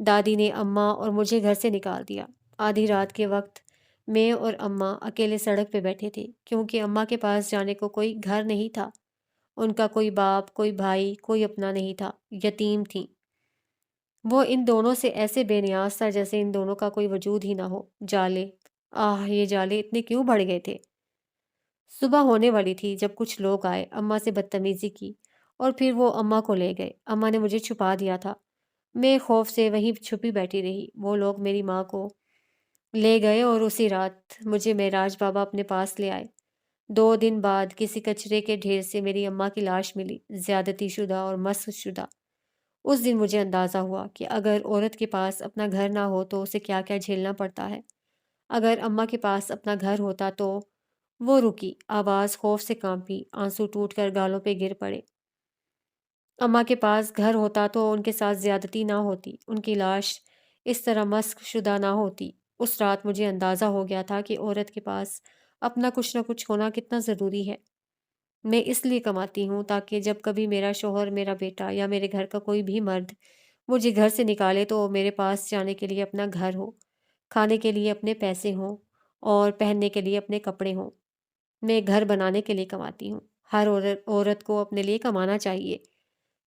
دادی نے اماں اور مجھے گھر سے نکال دیا۔ آدھی رات کے وقت میں اور اماں اکیلے سڑک پہ بیٹھے تھے، کیونکہ اماں کے پاس جانے کو کوئی گھر نہیں تھا۔ ان کا کوئی باپ، کوئی بھائی، کوئی اپنا نہیں تھا، یتیم تھیں۔ وہ ان دونوں سے ایسے بے نیاز تھا جیسے ان دونوں کا کوئی وجود ہی نہ ہو۔ جالے، یہ جالے اتنے کیوں بڑھ گئے تھے؟ صبح ہونے والی تھی جب کچھ لوگ آئے، اماں سے بدتمیزی کی اور پھر وہ اماں کو لے گئے۔ اماں نے مجھے چھپا دیا تھا۔ میں خوف سے وہیں چھپی بیٹھی رہی۔ وہ لوگ میری ماں کو لے گئے اور اسی رات مجھے معراج بابا اپنے پاس لے آئے۔ 2 دن بعد کسی کچرے کے ڈھیر سے میری اماں کی لاش ملی، زیادتی شدہ اور مسخ شدہ۔ اس دن مجھے اندازہ ہوا کہ اگر عورت کے پاس اپنا گھر نہ ہو تو اسے کیا کیا جھیلنا پڑتا ہے۔ اگر اماں کے پاس اپنا گھر ہوتا تو… وہ رکی، آواز خوف سے کانپی، آنسو ٹوٹ کر گالوں پہ گر پڑے۔ اماں کے پاس گھر ہوتا تو ان کے ساتھ زیادتی نہ ہوتی، ان کی لاش اس طرح مسخ شدہ نہ ہوتی۔ اس رات مجھے اندازہ ہو گیا تھا کہ عورت کے پاس اپنا کچھ نہ کچھ ہونا کتنا ضروری ہے۔ میں اس لیے کماتی ہوں تاکہ جب کبھی میرا شوہر، میرا بیٹا یا میرے گھر کا کوئی بھی مرد مجھے گھر سے نکالے تو میرے پاس جانے کے لیے اپنا گھر ہو، کھانے کے لیے اپنے پیسے ہوں اور پہننے کے لیے اپنے کپڑے ہوں۔ میں گھر بنانے کے لیے کماتی ہوں۔ ہر عورت کو اپنے لیے کمانا چاہیے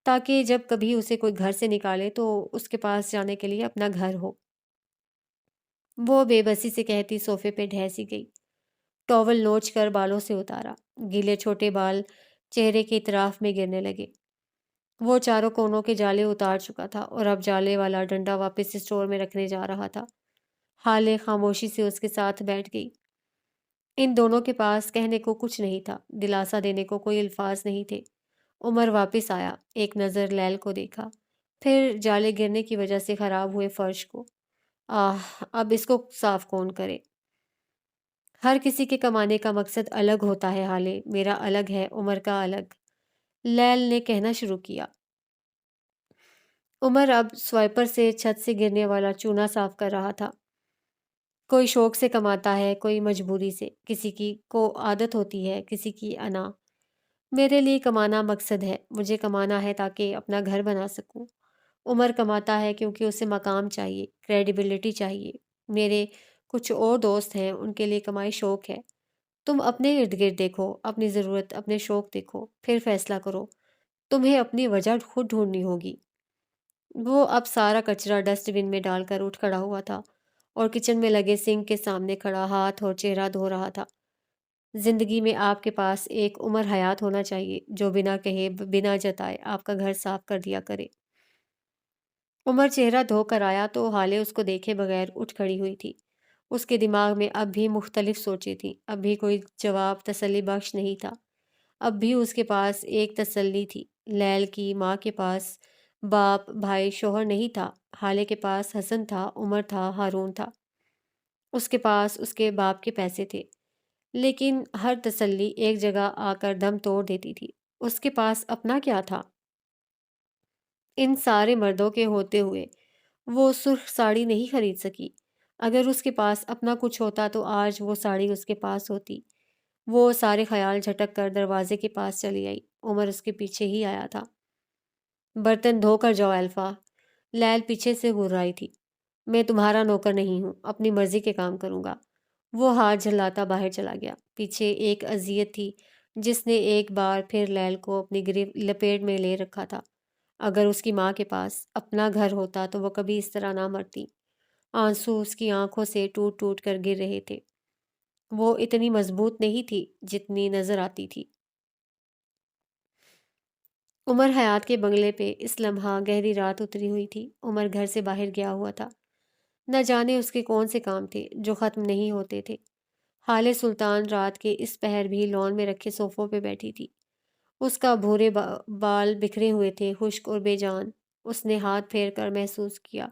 تاکہ جب کبھی اسے کوئی گھر سے نکالے تو اس کے پاس جانے کے لیے اپنا گھر ہو۔ وہ بے بسی سے کہتی صوفے پہ ڈھیسی گئی، ٹاول نوچ کر بالوں سے اتارا۔ گیلے چھوٹے بال چہرے کی اطراف میں گرنے لگے۔ وہ چاروں کونوں کے جالے اتار چکا تھا اور اب جالے والا ڈنڈا واپس اسٹور میں رکھنے جا رہا تھا۔ حالے خاموشی سے اس کے ساتھ بیٹھ گئی۔ ان دونوں کے پاس کہنے کو کچھ نہیں تھا، دلاسا دینے کو کوئی الفاظ نہیں تھے۔ عمر واپس آیا، ایک نظر لیل کو دیکھا، پھر جالے گرنے کی وجہ سے خراب ہوئے فرش کو۔ اب اس کو صاف کون کرے؟ ہر کسی کے کمانے کا مقصد الگ ہوتا ہے حالے، میرا الگ ہے، عمر کا الگ، لیل نے کہنا شروع کیا۔ عمر اب سوائپر سے چھت سے گرنے والا چونا صاف کر رہا تھا۔ کوئی شوق سے کماتا ہے، کوئی مجبوری سے، کسی کی کو عادت ہوتی ہے، کسی کی انا۔ میرے لیے کمانا مقصد ہے، مجھے کمانا ہے تاکہ اپنا گھر بنا سکوں۔ عمر کماتا ہے کیونکہ اسے مقام چاہیے، کریڈیبلٹی چاہیے۔ میرے کچھ اور دوست ہیں، ان کے لیے کمائی شوق ہے۔ تم اپنے ارد گرد دیکھو، اپنی ضرورت، اپنے شوق دیکھو، پھر فیصلہ کرو۔ تمہیں اپنی وجہ خود ڈھونڈنی ہوگی۔ وہ اب سارا کچرا ڈسٹ بن میں ڈال کر اٹھ کھڑا ہوا تھا اور کچن میں لگے سنک کے سامنے کھڑا ہاتھ اور چہرہ دھو رہا تھا۔ زندگی میں آپ کے پاس ایک عمر حیات ہونا چاہیے جو بنا کہے، بنا جتائے آپ کا گھر صاف کر دیا کرے۔ عمر چہرہ دھو کر آیا تو حالے اس کو دیکھے بغیر اٹھ کھڑی ہوئی تھی۔ اس کے دماغ میں اب بھی مختلف سوچیں تھیں، اب بھی کوئی جواب تسلی بخش نہیں تھا۔ اب بھی اس کے پاس ایک تسلی تھی، لیل کی ماں کے پاس باپ، بھائی، شوہر نہیں تھا۔ حالے کے پاس حسن تھا، عمر تھا، ہارون تھا۔ اس کے پاس اس کے باپ کے پیسے تھے، لیکن ہر تسلی ایک جگہ آ کر دم توڑ دیتی تھی۔ اس کے پاس اپنا کیا تھا؟ ان سارے مردوں کے ہوتے ہوئے وہ سرخ ساڑی نہیں خرید سکی۔ اگر اس کے پاس اپنا کچھ ہوتا تو آج وہ ساڑی اس کے پاس ہوتی۔ وہ سارے خیال جھٹک کر دروازے کے پاس چلی آئی۔ عمر اس کے پیچھے ہی آیا تھا۔ برتن دھو کر جاؤ الفا، لیل پیچھے سے گھرائی تھی۔ میں تمہارا نوکر نہیں ہوں، اپنی مرضی کے کام کروں گا۔ وہ ہاتھ جھلاتا باہر چلا گیا۔ پیچھے ایک اذیت تھی جس نے ایک بار پھر لیل کو اپنی لپیٹ میں لے رکھا تھا۔ اگر اس کی ماں کے پاس اپنا گھر ہوتا تو وہ کبھی اس طرح نہ مرتی۔ آنسو اس کی آنکھوں سے ٹوٹ ٹوٹ کر گر رہے تھے۔ وہ اتنی مضبوط نہیں تھی جتنی نظر آتی تھی۔ عمر حیات کے بنگلے پہ اس لمحہ گہری رات اتری ہوئی تھی۔ عمر گھر سے باہر گیا ہوا تھا۔ نہ جانے اس کے کون سے کام تھے جو ختم نہیں ہوتے تھے۔ حالے سلطان رات کے اس پہر بھی لون میں رکھے صوفوں پہ بیٹھی تھی۔ اس کا بھورے بال بکھرے ہوئے تھے، خشک اور بے جان۔ اس نے ہاتھ پھیر کر محسوس کیا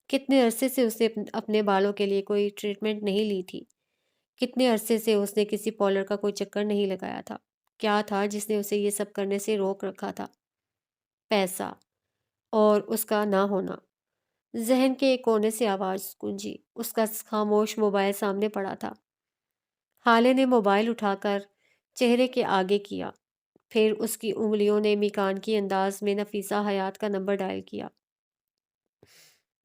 کتنے عرصے سے اس نے اپنے بالوں کے لیے کوئی ٹریٹمنٹ نہیں لی تھی۔ کتنے عرصے سے اس نے کسی پارلر کا کوئی چکر نہیں لگایا تھا۔ کیا تھا جس نے اسے یہ سب کرنے سے روک رکھا تھا؟ پیسہ اور اس کا نہ ہونا۔ ذہن کے ایک کونے سے آواز گونجی۔ اس کا خاموش موبائل سامنے پڑا تھا۔ حالے نے موبائل اٹھا کر چہرے کے آگے کیا، پھر اس کی انگلیوں نے میکانکی انداز میں نفیسہ حیات کا نمبر ڈائل کیا۔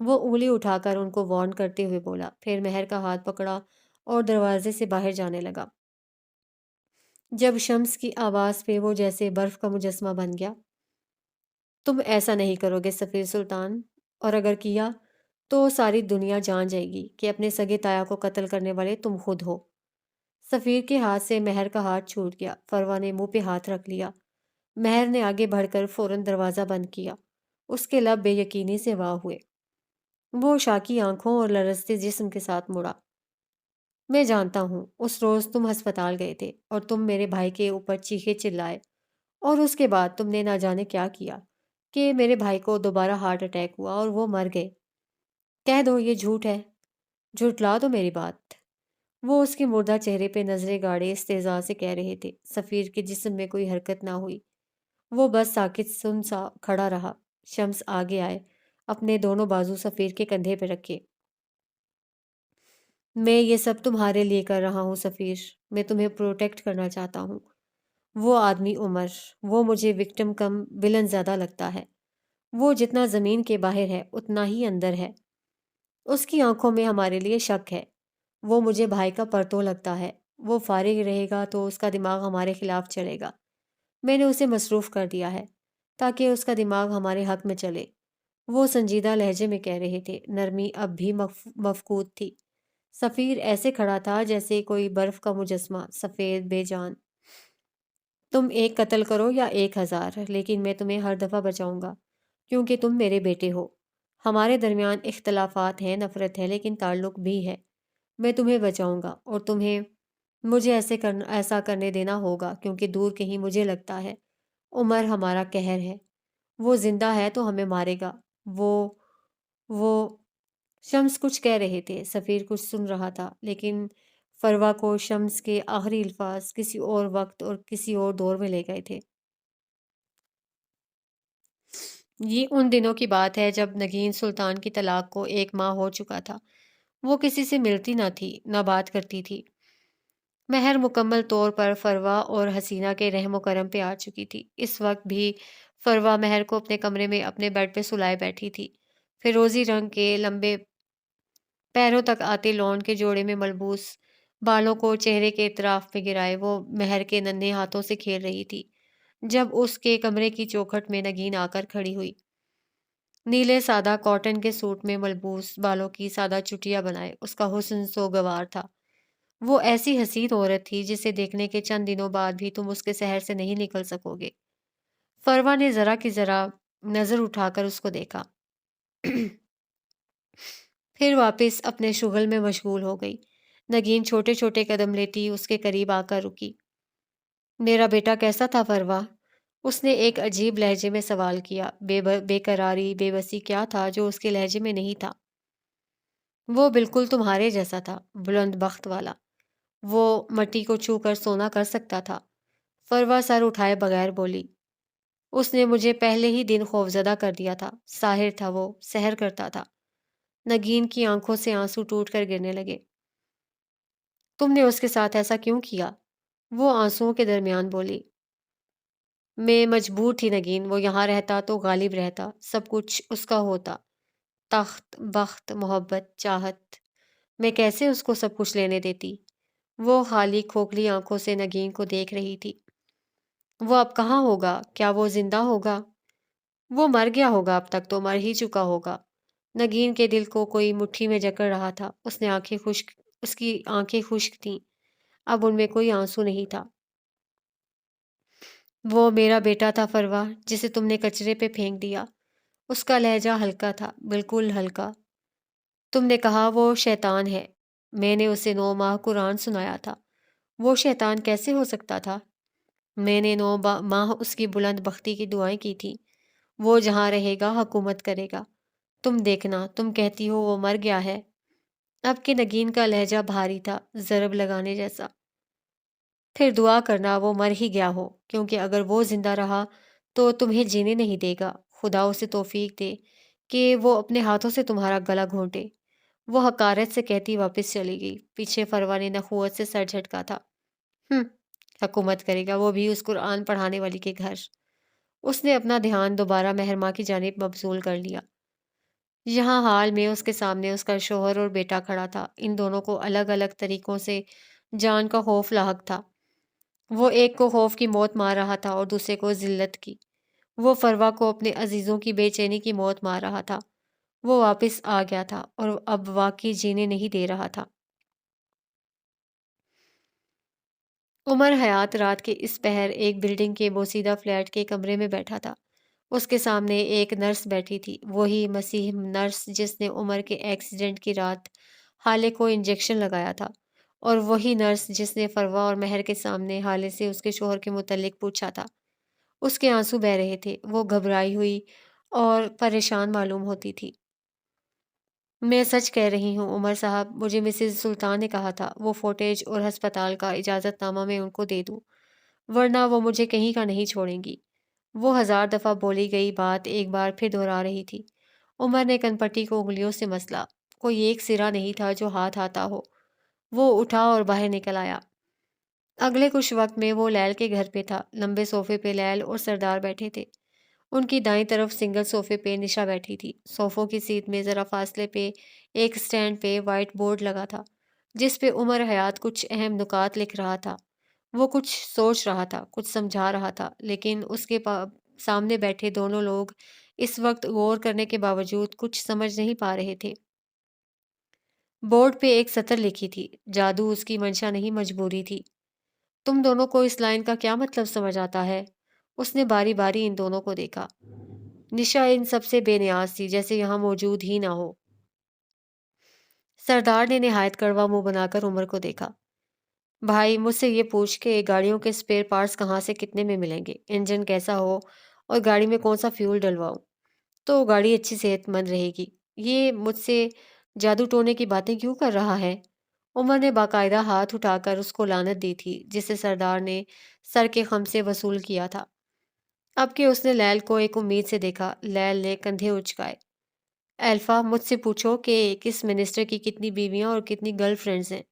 وہ انگلی اٹھا کر ان کو وارن کرتے ہوئے بولا، پھر مہر کا ہاتھ پکڑا اور دروازے سے باہر جانے لگا۔ جب شمس کی آواز پہ وہ جیسے برف کا مجسمہ بن گیا۔ تم ایسا نہیں کرو گے سفیر سلطان، اور اگر کیا تو ساری دنیا جان جائے گی کہ اپنے سگے تایا کو قتل کرنے والے تم خود ہو۔ سفیر کے ہاتھ سے مہر کا ہاتھ چھوٹ گیا۔ فروا نے منہ پہ ہاتھ رکھ لیا۔ مہر نے آگے بڑھ کر فوراً دروازہ بند کیا۔ اس کے لب بے یقینی سے واہ ہوئے۔ وہ شاکی آنکھوں اور لرزتے جسم کے ساتھ مڑا۔ میں جانتا ہوں، اس روز تم ہسپتال گئے تھے اور تم میرے بھائی کے اوپر چیخے چلائے، اور اس کے بعد تم نے نہ جانے کیا کیا کہ میرے بھائی کو دوبارہ ہارٹ اٹیک ہوا اور وہ مر گئے۔ کہہ دو یہ جھوٹ ہے، جھٹلا دو میری بات۔ وہ اس کے مردہ چہرے پہ نظریں گاڑے استہزاء سے کہہ رہے تھے۔ سفیر کے جسم میں کوئی حرکت نہ ہوئی۔ وہ بس ساکت سن سا کھڑا رہا۔ شمس آگے آئے، اپنے دونوں بازو سفیر کے کندھے پہ رکھے۔ میں یہ سب تمہارے لیے کر رہا ہوں سفیر، میں تمہیں پروٹیکٹ کرنا چاہتا ہوں۔ وہ آدمی عمر، وہ مجھے وکٹم کم ولن زیادہ لگتا ہے۔ وہ جتنا زمین کے باہر ہے اتنا ہی اندر ہے۔ اس کی آنکھوں میں ہمارے لیے شک ہے۔ وہ مجھے بھائی کا پرتو لگتا ہے۔ وہ فارغ رہے گا تو اس کا دماغ ہمارے خلاف چلے گا۔ میں نے اسے مصروف کر دیا ہے تاکہ اس کا دماغ ہمارے حق میں چلے۔ وہ سنجیدہ لہجے میں کہہ رہے تھے، نرمی اب بھی مفقود تھی۔ سفیر ایسے کھڑا تھا جیسے کوئی برف کا مجسمہ، سفید بے جان۔ تم ایک قتل کرو یا 1000، لیکن میں تمہیں ہر دفعہ بچاؤں گا کیونکہ تم میرے بیٹے ہو۔ ہمارے درمیان اختلافات ہیں، نفرت ہے، لیکن تعلق بھی ہے۔ میں تمہیں بچاؤں گا اور تمہیں مجھے ایسا کرنے دینا ہوگا کیونکہ دور کہیں مجھے لگتا ہے عمر ہمارا قہر ہے۔ وہ زندہ ہے تو ہمیں مارے گا۔ وہ شمس کچھ کہہ رہے تھے، سفیر کچھ سن رہا تھا، لیکن فروا کو شمس کے آخری الفاظ کسی اور وقت اور کسی اور دور میں لے گئے تھے۔ یہ ان دنوں کی بات ہے جب نگین سلطان کی طلاق کو 1 ماہ ہو چکا تھا۔ وہ کسی سے ملتی نہ تھی، نہ بات کرتی تھی۔ مہر مکمل طور پر فروا اور حسینہ کے رحم و کرم پہ آ چکی تھی۔ اس وقت بھی فروا مہر کو اپنے کمرے میں اپنے بیڈ پہ سلائے بیٹھی تھی۔ فیروزی رنگ کے لمبے پیروں تک آتے لون کے جوڑے میں ملبوس بالوں کو چہرے کے اطراف میں گرائے وہ مہر کے ننھے ہاتھوں سے کھیل رہی تھی جب اس کے کمرے کی چوکھٹ میں نگین آ کر کھڑی ہوئی۔ نیلے سادہ کاٹن کے سوٹ میں ملبوس، بالوں کی سادہ چٹیاں بنائے، اس کا حسن سوگوار تھا۔ وہ ایسی حسین عورت تھی جسے دیکھنے کے چند دنوں بعد بھی تم اس کے شہر سے نہیں نکل سکو گے۔ فروا نے ذرا کی ذرا نظر اٹھا کر اس کو دیکھا، پھر واپس اپنے شغل میں مشغول ہو گئی۔ نگین چھوٹے چھوٹے قدم لیتی اس کے قریب آ کر رکی۔ میرا بیٹا کیسا تھا فروا؟ اس نے ایک عجیب لہجے میں سوال کیا۔ بے قراری، بے بسی کیا تھا جو اس کے لہجے میں نہیں تھا؟ وہ بالکل تمہارے جیسا تھا، بلند بخت والا۔ وہ مٹی کو چھو کر سونا کر سکتا تھا۔ فروا سر اٹھائے بغیر بولی، اس نے مجھے پہلے ہی دن خوفزدہ کر دیا تھا۔ ساحر تھا وہ، سحر کرتا تھا۔ نگین کی آنکھوں سے آنسو ٹوٹ کر گرنے لگے۔ تم نے اس کے ساتھ ایسا کیوں کیا؟ وہ آنسوؤں کے درمیان بولی، میں مجبور تھی نگین، وہ یہاں رہتا تو غالب رہتا، سب کچھ اس کا ہوتا، تخت، بخت، محبت، چاہت۔ میں کیسے اس کو سب کچھ لینے دیتی؟ وہ خالی کھوکھلی آنکھوں سے نگین کو دیکھ رہی تھی۔ وہ اب کہاں ہوگا؟ کیا وہ زندہ ہوگا؟ وہ مر گیا ہوگا، اب تک تو مر ہی چکا ہوگا۔ نگین کے دل کو کوئی مٹھی میں جکڑ رہا تھا۔ اس کی آنکھیں خشک تھیں، اب ان میں کوئی آنسو نہیں تھا۔ وہ میرا بیٹا تھا فروا، جسے تم نے کچرے پہ پھینک دیا۔ اس کا لہجہ ہلکا تھا، بالکل ہلکا۔ تم نے کہا وہ شیطان ہے۔ میں نے اسے 9 ماہ قرآن سنایا تھا۔ وہ شیطان کیسے ہو سکتا تھا؟ میں نے 9 ماہ اس کی بلند بختی کی دعائیں کی تھیں۔ وہ جہاں رہے گا حکومت کرے گا۔ تم دیکھنا، تم کہتی ہو وہ مر گیا ہے۔ اب کے نگین کا لہجہ بھاری تھا، ضرب لگانے جیسا۔ پھر دعا کرنا وہ مر ہی گیا ہو، کیونکہ اگر وہ زندہ رہا تو تمہیں جینے نہیں دے گا۔ خدا اسے توفیق دے کہ وہ اپنے ہاتھوں سے تمہارا گلا گھونٹے۔ وہ حقارت سے کہتی واپس چلی گئی۔ پیچھے فروا نے نخوت سے سر جھٹکا تھا۔ حکومت کرے گا، وہ بھی اس قرآن پڑھانے والی کے گھر۔ اس نے اپنا دھیان دوبارہ مہر ماں کی جانب مبذول کر لیا۔ یہاں حال میں اس کے سامنے اس کا شوہر اور بیٹا کھڑا تھا۔ ان دونوں کو الگ الگ طریقوں سے جان کا خوف لاحق تھا۔ وہ ایک کو خوف کی موت مار رہا تھا اور دوسرے کو ذلت کی۔ وہ فروا کو اپنے عزیزوں کی بے چینی کی موت مار رہا تھا۔ وہ واپس آ گیا تھا اور اب واقعی جینے نہیں دے رہا تھا۔ عمر حیات رات کے اس پہر ایک بلڈنگ کے بوسیدہ فلیٹ کے کمرے میں بیٹھا تھا۔ اس کے سامنے ایک نرس بیٹھی تھی، وہی مسیح نرس جس نے عمر کے ایکسیڈنٹ کی رات حالے کو انجیکشن لگایا تھا، اور وہی نرس جس نے فروا اور مہر کے سامنے حالے سے اس کے شوہر کے متعلق پوچھا تھا۔ اس کے آنسو بہہ رہے تھے، وہ گھبرائی ہوئی اور پریشان معلوم ہوتی تھی۔ میں سچ کہہ رہی ہوں عمر صاحب، مجھے مسز سلطان نے کہا تھا وہ فوٹیج اور ہسپتال کا اجازت نامہ میں ان کو دے دوں، ورنہ وہ مجھے کہیں کا نہیں چھوڑیں گی۔ وہ 1000 دفعہ بولی گئی بات ایک بار پھر دہرا رہی تھی۔ عمر نے کن پٹی کو انگلیوں سے مسلا۔ کوئی ایک سرا نہیں تھا جو ہاتھ آتا ہو۔ وہ اٹھا اور باہر نکل آیا۔ اگلے کچھ وقت میں وہ لیل کے گھر پہ تھا۔ لمبے صوفے پہ لیل اور سردار بیٹھے تھے۔ ان کی دائیں طرف سنگل صوفے پہ نشا بیٹھی تھی۔ صوفوں کی سیٹ میں ذرا فاصلے پہ ایک سٹینڈ پہ وائٹ بورڈ لگا تھا جس پہ عمر حیات کچھ اہم نکات لکھ رہا تھا۔ وہ کچھ سوچ رہا تھا، کچھ سمجھا رہا تھا، لیکن اس کے سامنے بیٹھے دونوں لوگ اس وقت غور کرنے کے باوجود کچھ سمجھ نہیں پا رہے تھے۔ بورڈ پہ ایک سطر لکھی تھی، جادو اس کی منشا نہیں مجبوری تھی۔ تم دونوں کو اس لائن کا کیا مطلب سمجھ آتا ہے؟ اس نے باری باری ان دونوں کو دیکھا۔ نشا ان سب سے بے نیاز تھی، جیسے یہاں موجود ہی نہ ہو۔ سردار نے نہایت کڑوا منہ بنا کر عمر کو دیکھا۔ بھائی، مجھ سے یہ پوچھ کہ گاڑیوں کے اسپیئر پارٹس کہاں سے کتنے میں ملیں گے، انجن کیسا ہو اور گاڑی میں کون سا فیول ڈلواؤں تو گاڑی اچھی صحت مند رہے گی، یہ مجھ سے جادو ٹونے کی باتیں کیوں کر رہا ہے؟ عمر نے باقاعدہ ہاتھ اٹھا کر اس کو لعنت دی تھی جسے سردار نے سر کے خم سے وصول کیا تھا۔ اب کہ اس نے لیل کو ایک امید سے دیکھا، لیل نے کندھے اچکائے۔ الفا، مجھ سے پوچھو کہ کس منسٹر کی کتنی بیویاں اور کتنی گرل فرینڈز ہیں،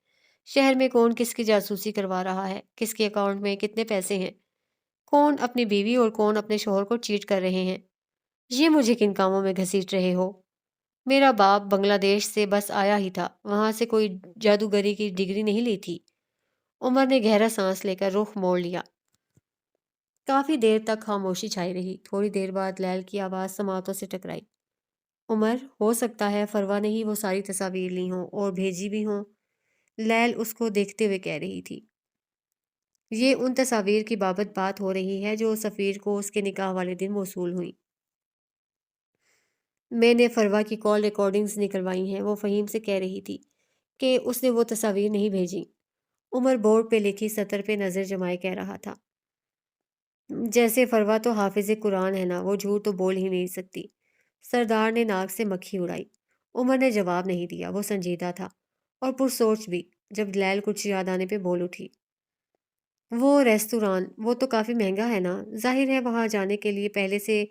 شہر میں کون کس کی جاسوسی کروا رہا ہے، کس کے اکاؤنٹ میں کتنے پیسے ہیں، کون اپنی بیوی اور کون اپنے شوہر کو چیٹ کر رہے ہیں، یہ مجھے کن کاموں میں گھسیٹ رہے ہو؟ میرا باپ بنگلہ دیش سے بس آیا ہی تھا، وہاں سے کوئی جادوگری کی ڈگری نہیں لی تھی۔ عمر نے گہرا سانس لے کر رخ موڑ لیا۔ کافی دیر تک خاموشی چھائی رہی۔ تھوڑی دیر بعد لیل کی آواز سماعتوں سے ٹکرائی۔ عمر، ہو سکتا ہے فروا نے ہی وہ ساری تصاویر لی ہوں اور بھیجی بھی ہوں، لیل اس کو دیکھتے ہوئے کہہ رہی تھی۔ یہ ان تصاویر کی بابت بات ہو رہی ہے جو سفیر کو اس کے نکاح والے دن موصول ہوئیں۔ میں نے فروا کی کال ریکارڈنگز نکلوائی ہیں، وہ فہیم سے کہہ رہی تھی کہ اس نے وہ تصاویر نہیں بھیجی۔ عمر بورڈ پہ لکھی سطر پہ نظر جمائے کہہ رہا تھا۔ جیسے فروا تو حافظ قرآن ہے نا، وہ جھوٹ تو بول ہی نہیں سکتی۔ سردار نے ناک سے مکھی اڑائی۔ عمر نے جواب نہیں دیا، وہ سنجیدہ تھا اور پرسوچ بھی۔ جب لیل کچھ یاد آنے پہ بول اٹھی۔ وہ ریستوران، وہ تو کافی مہنگا ہے نا، ظاہر ہے وہاں جانے کے لیے پہلے سے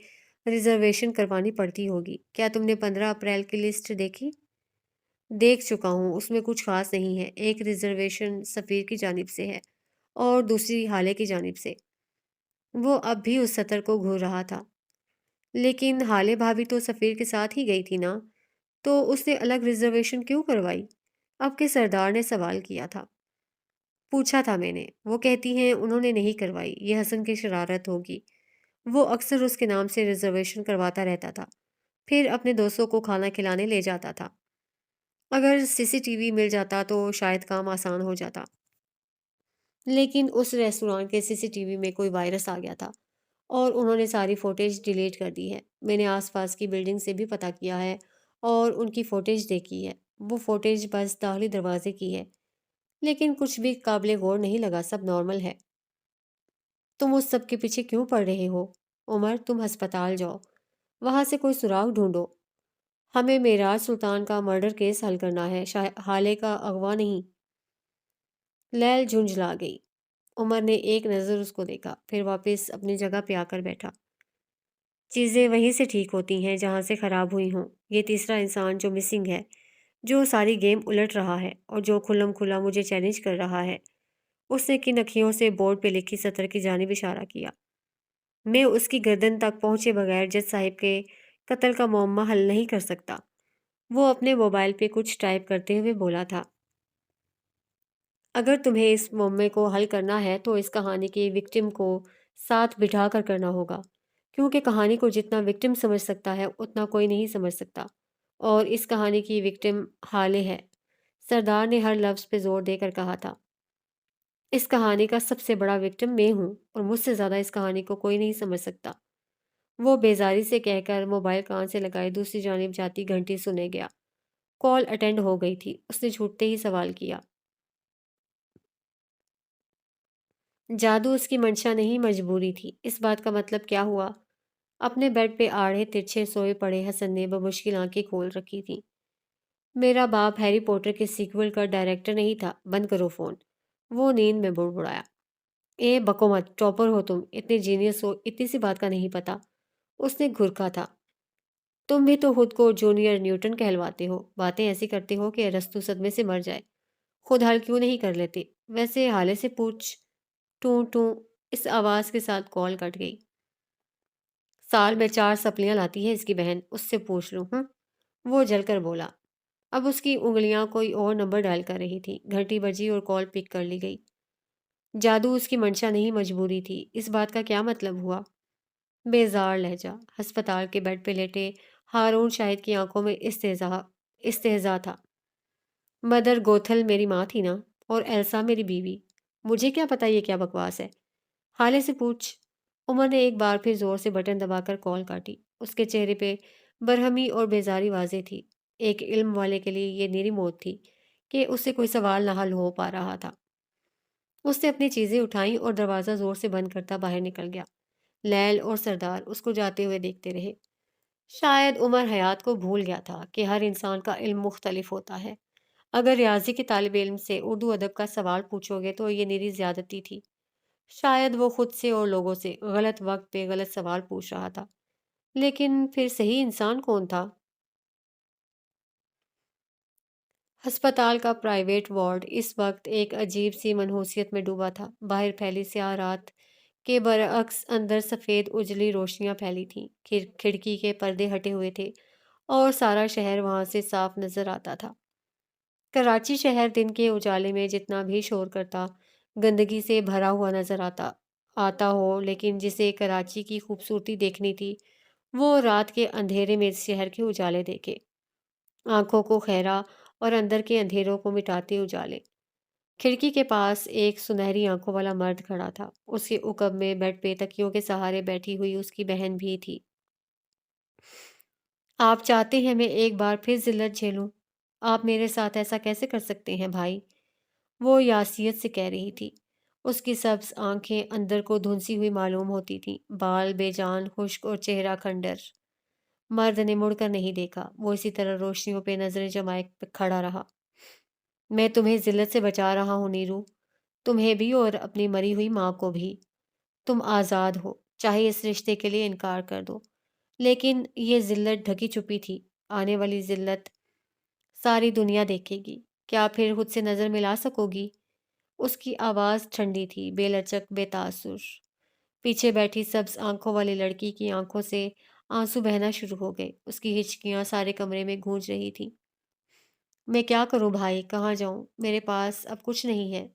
ریزرویشن کروانی پڑتی ہوگی۔ کیا تم نے 15 اپریل کی لسٹ دیکھی؟ دیکھ چکا ہوں، اس میں کچھ خاص نہیں ہے۔ ایک ریزرویشن سفیر کی جانب سے ہے اور دوسری حالے کی جانب سے۔ وہ اب بھی اس سطر کو گھور رہا تھا۔ لیکن حالے بھابھی تو سفیر کے ساتھ ہی گئی تھی نا، تو اس نے الگ ریزرویشن کیوں کروائی؟ اب کے سردار نے سوال کیا تھا۔ پوچھا تھا میں نے، وہ کہتی ہیں انہوں نے نہیں کروائی، یہ حسن کی شرارت ہوگی۔ وہ اکثر اس کے نام سے ریزرویشن کرواتا رہتا تھا، پھر اپنے دوستوں کو کھانا کھلانے لے جاتا تھا۔ اگر سی سی ٹی وی مل جاتا تو شاید کام آسان ہو جاتا، لیکن اس ریستوران کے سی سی ٹی وی میں کوئی وائرس آ گیا تھا اور انہوں نے ساری فوٹیج ڈیلیٹ کر دی ہے۔ میں نے آس پاس کی بلڈنگ سے بھی پتہ کیا ہے اور ان کی فوٹیج دیکھی ہے۔ وہ فوٹیج بس داخلی دروازے کی ہے، لیکن کچھ بھی قابل غور نہیں لگا، سب نارمل ہے۔ تم اس سب کے پیچھے کیوں پڑ رہے ہو؟ عمر، تم ہسپتال جاؤ، وہاں سے کوئی سراغ ڈھونڈو۔ ہمیں معراج سلطان کا مرڈر کیس حل کرنا ہے، حالے کا اغوا نہیں۔ لیل جھنجھلا گئی۔ عمر نے ایک نظر اس کو دیکھا، پھر واپس اپنی جگہ پہ آ کر بیٹھا۔ چیزیں وہیں سے ٹھیک ہوتی ہیں جہاں سے خراب ہوئی ہوں۔ یہ تیسرا انسان جو مسنگ ہے، جو ساری گیم الٹ رہا ہے اور جو کھلم کھلا مجھے چیلنج کر رہا ہے۔ اس نے کن اکھیوں سے بورڈ پہ لکھی سطر کی جانب اشارہ کیا۔ میں اس کی گردن تک پہنچے بغیر جج صاحب کے قتل کا معمہ حل نہیں کر سکتا۔ وہ اپنے موبائل پہ کچھ ٹائپ کرتے ہوئے بولا تھا۔ اگر تمہیں اس معمے کو حل کرنا ہے تو اس کہانی کی وکٹم کو ساتھ بٹھا کر کرنا ہوگا، کیونکہ کہانی کو جتنا وکٹم سمجھ سکتا ہے اتنا کوئی نہیں سمجھ سکتا، اور اس کہانی کی وکٹم حالے ہے۔ سردار نے ہر لفظ پہ زور دے کر کہا تھا۔ اس کہانی کا سب سے بڑا وکٹم میں ہوں، اور مجھ سے زیادہ اس کہانی کو کوئی نہیں سمجھ سکتا۔ وہ بیزاری سے کہہ کر موبائل کان سے لگائے دوسری جانب جاتی گھنٹی سنے گیا۔ کال اٹینڈ ہو گئی تھی۔ اس نے چھوٹتے ہی سوال کیا۔ جادو اس کی منشا نہیں، مجبوری تھی۔ اس بات کا مطلب کیا ہوا؟ اپنے بیڈ پہ آڑے ترچھے سوئے پڑے حسن نے بمشکل آنکھیں کھول رکھی تھیں۔ میرا باپ ہیری پوٹر کے سیکول کا ڈائریکٹر نہیں تھا۔ بند کرو فون۔ وہ نیند میں بڑبڑایا۔ اے بکو مت، ٹاپر ہو تم، اتنے جینیس ہو، اتنی سی بات کا نہیں پتا۔ اس نے گھرکا تھا۔ تم بھی تو خود کو جونیئر نیوٹن کہلواتے ہو، باتیں ایسی کرتے ہو کہ ارسطو صدمے سے مر جائے۔ خود حل کیوں نہیں کر لیتے؟ ویسے حالے سے پوچھ۔ ٹوں ٹوں، اس آواز کے ساتھ کال کٹ گئی۔ سال میں 4 سپلیاں لاتی ہے اس کی بہن، اس سے پوچھ لوں ہوں۔ وہ جل کر بولا۔ اب اس کی انگلیاں کوئی اور نمبر ڈائل کر رہی تھی۔ گھنٹی بجی اور کال پک کر لی گئی۔ جادو اس کی منشا نہیں، مجبوری تھی۔ اس بات کا کیا مطلب ہوا؟ بیزار لہجہ۔ ہسپتال کے بیڈ پہ لیٹے ہارون شاہد کی آنکھوں میں استہزا تھا۔ مدر گوتھل میری ماں تھی نا، اور ایلسا میری بیوی۔ مجھے کیا پتا یہ کیا بکواس ہے؟ حالے سے پوچھ۔ عمر نے ایک بار پھر زور سے بٹن دبا کر کال کاٹی۔ اس کے چہرے پہ برہمی اور بیزاری واضح تھی۔ ایک علم والے کے لیے یہ نیری موت تھی کہ اس سے کوئی سوال نہ حل ہو پا رہا تھا۔ اس نے اپنی چیزیں اٹھائیں اور دروازہ زور سے بند کرتا باہر نکل گیا۔ لیل اور سردار اس کو جاتے ہوئے دیکھتے رہے۔ شاید عمر حیات کو بھول گیا تھا کہ ہر انسان کا علم مختلف ہوتا ہے۔ اگر ریاضی کے طالب علم سے اردو ادب کا سوال پوچھو گے تو یہ نیری زیادتی تھی۔ شاید وہ خود سے اور لوگوں سے غلط وقت پہ غلط سوال پوچھ رہا تھا۔ لیکن پھر صحیح انسان کون تھا؟ ہسپتال کا پرائیویٹ وارڈ اس وقت ایک عجیب سی منحوسیت میں ڈوبا تھا۔ باہر پھیلی سیاہ رات کے برعکس اندر سفید اجلی روشنیاں پھیلی تھیں۔ کھڑکی کے پردے ہٹے ہوئے تھے اور سارا شہر وہاں سے صاف نظر آتا تھا۔ کراچی شہر دن کے اجالے میں جتنا بھی شور کرتا، گندگی سے بھرا ہوا نظر آتا ہو، لیکن جسے کراچی کی خوبصورتی دیکھنی تھی وہ رات کے اندھیرے میں اس شہر کے اجالے دیکھے۔ آنکھوں کو خیرہ اور اندر کے اندھیروں کو مٹاتے اجالے۔ کھڑکی کے پاس ایک سنہری آنکھوں والا مرد کھڑا تھا۔ اس کے عقب میں بیڈ پہ تکیوں کے سہارے بیٹھی ہوئی اس کی بہن بھی تھی۔ آپ چاہتے ہیں میں ایک بار پھر ذلت جھیلوں؟ آپ میرے ساتھ ایسا کیسے کر سکتے ہیں بھائی؟ وہ یاسیت سے کہہ رہی تھی۔ اس کی سبز آنکھیں اندر کو دھنسی ہوئی معلوم ہوتی تھیں، بال بے جان، خشک اور چہرہ کھنڈر۔ مرد نے مڑ کر نہیں دیکھا۔ وہ اسی طرح روشنیوں پہ نظریں جمائے کھڑا رہا۔ میں تمہیں ذلت سے بچا رہا ہوں نیرو، تمہیں بھی اور اپنی مری ہوئی ماں کو بھی۔ تم آزاد ہو، چاہے اس رشتے کے لیے انکار کر دو۔ لیکن یہ ذلت ڈھکی چھپی تھی، آنے والی ذلت ساری دنیا دیکھے گی۔ کیا پھر خود سے نظر ملا سکو گی؟ اس کی آواز ٹھنڈی تھی، بے لچک، بے تاثر۔ پیچھے بیٹھی سبز آنکھوں والی لڑکی کی آنکھوں سے آنسو بہنا شروع ہو گئے۔ اس کی ہچکیاں سارے کمرے میں گونج رہی تھیں۔ میں کیا کروں بھائی، کہاں جاؤں؟ میرے پاس اب کچھ نہیں ہے۔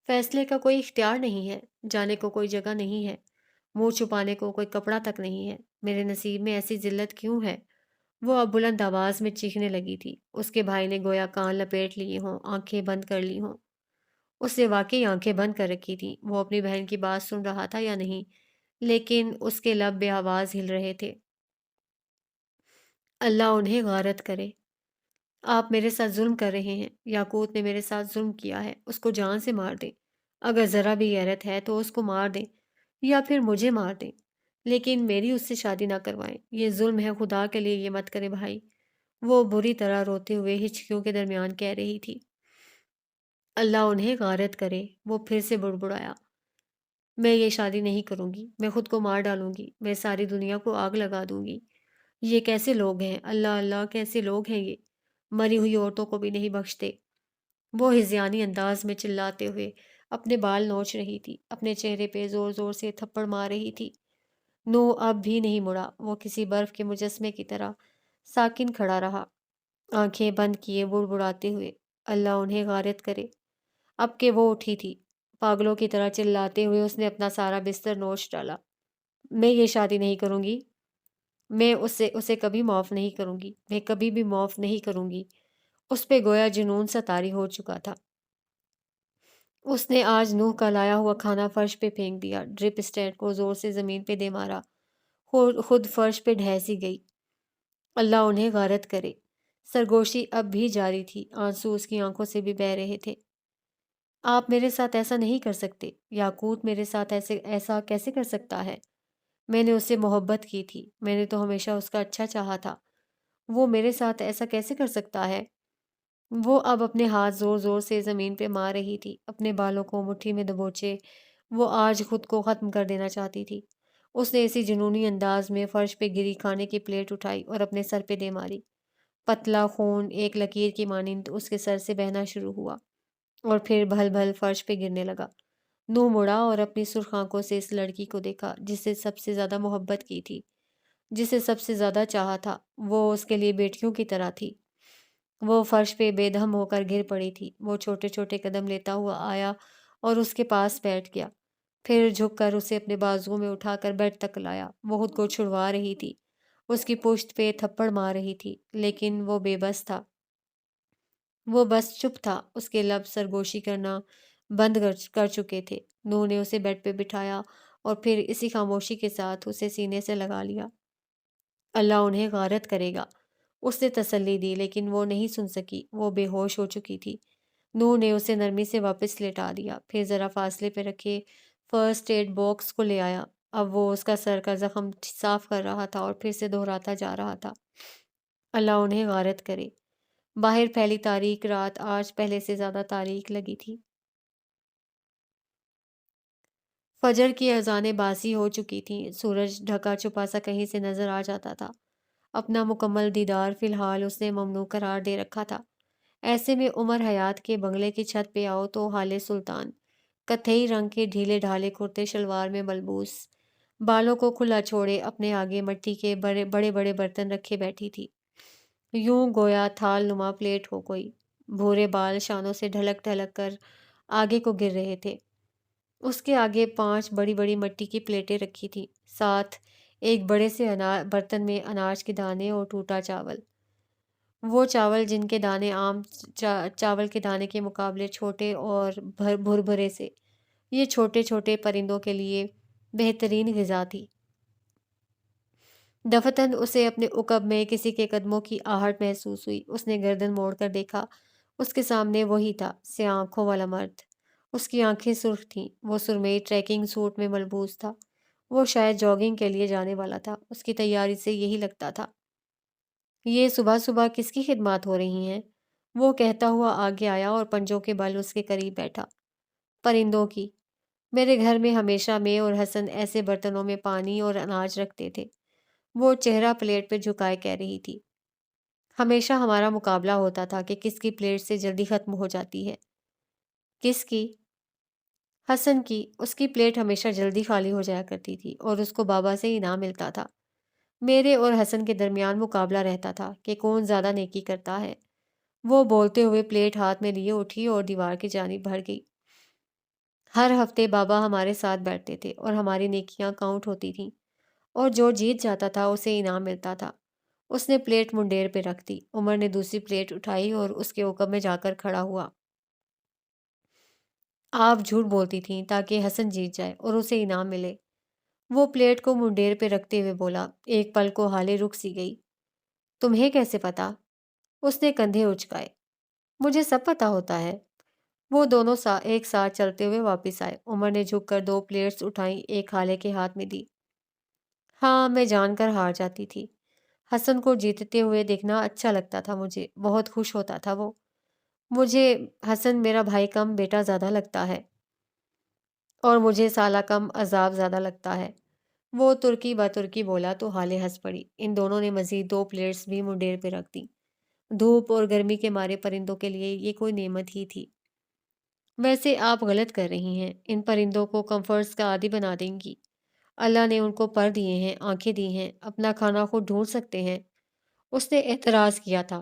فیصلے کا کوئی اختیار نہیں ہے، جانے کو کوئی جگہ نہیں ہے، منہ چھپانے کو کوئی کپڑا تک نہیں ہے۔ میرے نصیب میں ایسی ذلت کیوں ہے؟ وہ اب بلند آواز میں چیخنے لگی تھی۔ اس کے بھائی نے گویا کان لپیٹ لیے ہوں، آنکھیں بند کر لی ہوں۔ اس نے واقعی آنکھیں بند کر رکھی تھیں۔ وہ اپنی بہن کی بات سن رہا تھا یا نہیں، لیکن اس کے لب بے آواز ہل رہے تھے۔ اللہ انہیں غارت کرے۔ آپ میرے ساتھ ظلم کر رہے ہیں۔ یاقوت نے میرے ساتھ ظلم کیا ہے، اس کو جان سے مار دیں۔ اگر ذرا بھی غیرت ہے تو اس کو مار دیں، یا پھر مجھے مار دیں، لیکن میری اس سے شادی نہ کروائیں۔ یہ ظلم ہے، خدا کے لیے یہ مت کرے بھائی۔ وہ بری طرح روتے ہوئے ہچکیوں کے درمیان کہہ رہی تھی۔ اللہ انہیں غارت کرے۔ وہ پھر سے بڑبڑایا۔ میں یہ شادی نہیں کروں گی، میں خود کو مار ڈالوں گی، میں ساری دنیا کو آگ لگا دوں گی۔ یہ کیسے لوگ ہیں؟ اللہ اللہ، کیسے لوگ ہیں یہ؟ مری ہوئی عورتوں کو بھی نہیں بخشتے۔ وہ ہذیانی انداز میں چلاتے ہوئے اپنے بال نوچ رہی تھی، اپنے چہرے پہ زور زور سے تھپڑ مار رہی تھی۔ نو اب بھی نہیں مڑا۔ وہ کسی برف کے مجسمے کی طرح ساکن کھڑا رہا۔ آنکھیں بند کیے بڑبڑاتے ہوئے، اللہ انہیں غارت کرے۔ اب کہ وہ اٹھی تھی، پاگلوں کی طرح چلاتے ہوئے اس نے اپنا سارا بستر نوچ ڈالا۔ میں یہ شادی نہیں کروں گی، میں اسے کبھی معاف نہیں کروں گی، میں کبھی بھی معاف نہیں کروں گی۔ اس پہ گویا جنون سا طاری ہو چکا تھا۔ اس نے آج نوح کا لایا ہوا کھانا فرش پہ پھینک دیا، ڈرپ اسٹینڈ کو زور سے زمین پہ دے مارا، خود فرش پہ ڈھیسی گئی۔ اللہ انہیں غارت کرے۔ سرگوشی اب بھی جاری تھی، آنسو اس کی آنکھوں سے بھی بہہ رہے تھے۔ آپ میرے ساتھ ایسا نہیں کر سکتے، یاقوت میرے ساتھ ایسا کیسے کر سکتا ہے؟ میں نے اس سے محبت کی تھی، میں نے تو ہمیشہ اس کا اچھا چاہا تھا، وہ میرے ساتھ ایسا کیسے کر سکتا ہے؟ وہ اب اپنے ہاتھ زور زور سے زمین پہ مار رہی تھی، اپنے بالوں کو مٹھی میں دبوچے وہ آج خود کو ختم کر دینا چاہتی تھی۔ اس نے اسی جنونی انداز میں فرش پہ گری کھانے کی پلیٹ اٹھائی اور اپنے سر پہ دے ماری۔ پتلا خون ایک لکیر کی مانند اس کے سر سے بہنا شروع ہوا اور پھر بھل بھل فرش پہ گرنے لگا۔ نو مڑا اور اپنی سرخ آنکھوں سے اس لڑکی کو دیکھا جس سے سب سے زیادہ محبت کی تھی، جسے سب سے زیادہ چاہا تھا۔ وہ اس کے لیے بیٹیوں کی طرح تھی۔ وہ فرش پہ بے دھم ہو کر گر پڑی تھی۔ وہ چھوٹے چھوٹے قدم لیتا ہوا آیا اور اس کے پاس بیٹھ گیا، پھر جھک کر اسے اپنے بازوؤں میں اٹھا کر بیڈ تک لایا۔ وہ خود کو چھڑوا رہی تھی، اس کی پشت پہ تھپڑ مار رہی تھی، لیکن وہ بے بس تھا، وہ بس چپ تھا۔ اس کے لب سرگوشی کرنا بند کر چکے تھے۔ نو نے اسے بیڈ پہ بٹھایا اور پھر اسی خاموشی کے ساتھ اسے سینے سے لگا لیا۔ اللہ انہیں غارت کرے گا، اس نے تسلی دی، لیکن وہ نہیں سن سکی، وہ بے ہوش ہو چکی تھی۔ نور نے اسے نرمی سے واپس لٹا دیا، پھر ذرا فاصلے پہ رکھے فرسٹ ایڈ باکس کو لے آیا۔ اب وہ اس کا سر کا زخم صاف کر رہا تھا اور پھر سے دہراتا جا رہا تھا، اللہ انہیں غارت کرے۔ باہر پھیلی تاریک رات آج پہلے سے زیادہ تاریک لگی تھی۔ فجر کی اذانیں باسی ہو چکی تھیں، سورج ڈھکا چھپا سا کہیں سے نظر آ جاتا تھا۔ اپنا مکمل دیدار فی الحال اس نے ممنوع قرار دے رکھا تھا۔ ایسے میں عمر حیات کے بنگلے کی چھت پہ آؤ تو حال سلطان، کتھئی رنگ کے ڈھیلے ڈھالے کرتے شلوار میں ملبوس، بالوں کو کھلا چھوڑے اپنے آگے مٹی کے بڑے بڑے برتن رکھے بیٹھی تھی، یوں گویا تھال نما پلیٹ ہو کوئی۔ بھورے بال شانوں سے ڈھلک ڈھلک کر آگے کو گر رہے تھے۔ اس کے آگے 5 بڑی بڑی مٹی کی پلیٹیں رکھی تھیں، ساتھ ایک بڑے سے برتن میں اناج کے دانے اور ٹوٹا چاول۔ وہ چاول جن کے دانے عام چاول کے دانے کے مقابلے چھوٹے اور بھر بھرے سے، یہ چھوٹے چھوٹے پرندوں کے لیے بہترین غذا تھی۔ دفتن اسے اپنے عقب میں کسی کے قدموں کی آہٹ محسوس ہوئی۔ اس نے گردن موڑ کر دیکھا، اس کے سامنے وہی تھا، سیاہ آنکھوں والا مرد۔ اس کی آنکھیں سرخ تھیں، وہ سرمئی ٹریکنگ سوٹ میں ملبوس تھا، وہ شاید جاگنگ کے لیے جانے والا تھا، اس کی تیاری سے یہی لگتا تھا۔ یہ صبح صبح کس کی خدمات ہو رہی ہیں؟ وہ کہتا ہوا آگے آیا اور پنجوں کے بل اس کے قریب بیٹھا۔ پرندوں کی۔ میرے گھر میں ہمیشہ میں اور حسن ایسے برتنوں میں پانی اور اناج رکھتے تھے، وہ چہرہ پلیٹ پہ جھکائے کہہ رہی تھی۔ ہمیشہ ہمارا مقابلہ ہوتا تھا کہ کس کی پلیٹ سے جلدی ختم ہو جاتی ہے۔ کس کی؟ حسن کی۔ اس کی پلیٹ ہمیشہ جلدی خالی ہو جایا کرتی تھی اور اس کو بابا سے انعام ملتا تھا۔ میرے اور حسن کے درمیان مقابلہ رہتا تھا کہ کون زیادہ نیکی کرتا ہے۔ وہ بولتے ہوئے پلیٹ ہاتھ میں لیے اٹھی اور دیوار کی جانب بڑھ گئی۔ ہر ہفتے بابا ہمارے ساتھ بیٹھتے تھے اور ہماری نیکیاں کاؤنٹ ہوتی تھیں، اور جو جیت جاتا تھا اسے انعام ملتا تھا۔ اس نے پلیٹ منڈیر پہ رکھ دی۔ عمر نے دوسری پلیٹ اٹھائی اور اس کے عقب میں جا کر کھڑا ہوا۔ آپ جھوٹ بولتی تھیں تاکہ حسن جیت جائے اور اسے انعام ملے۔ وہ پلیٹ کو منڈیر پہ رکھتے ہوئے بولا۔ ایک پل کو حالے رک سی گئی۔ تمہیں کیسے پتا؟ اس نے کندھے اچکائے۔ مجھے سب پتا ہوتا ہے۔ وہ دونوں ایک ساتھ چلتے ہوئے واپس آئے۔ عمر نے جھک کر 2 پلیٹس اٹھائیں، ایک حالے کے ہاتھ میں دی۔ ہاں، میں جان کر ہار جاتی تھی۔ حسن کو جیتتے ہوئے دیکھنا اچھا لگتا تھا، مجھے بہت خوش ہوتا تھا وہ۔ مجھے حسن میرا بھائی کم بیٹا زیادہ لگتا ہے، اور مجھے سالہ کم عذاب زیادہ لگتا ہے۔ وہ ترکی ترکی بولا تو حالے ہنس پڑی۔ ان دونوں نے مزید 2 پلیٹس بھی منڈیر پہ رکھ دیں۔ دھوپ اور گرمی کے مارے پرندوں کے لیے یہ کوئی نعمت ہی تھی۔ ویسے آپ غلط کر رہی ہیں، ان پرندوں کو کمفرٹس کا عادی بنا دیں گی۔ اللہ نے ان کو پر دیے ہیں، آنکھیں دی ہیں، اپنا کھانا خود ڈھونڈ سکتے ہیں۔ اس نے اعتراض کیا تھا۔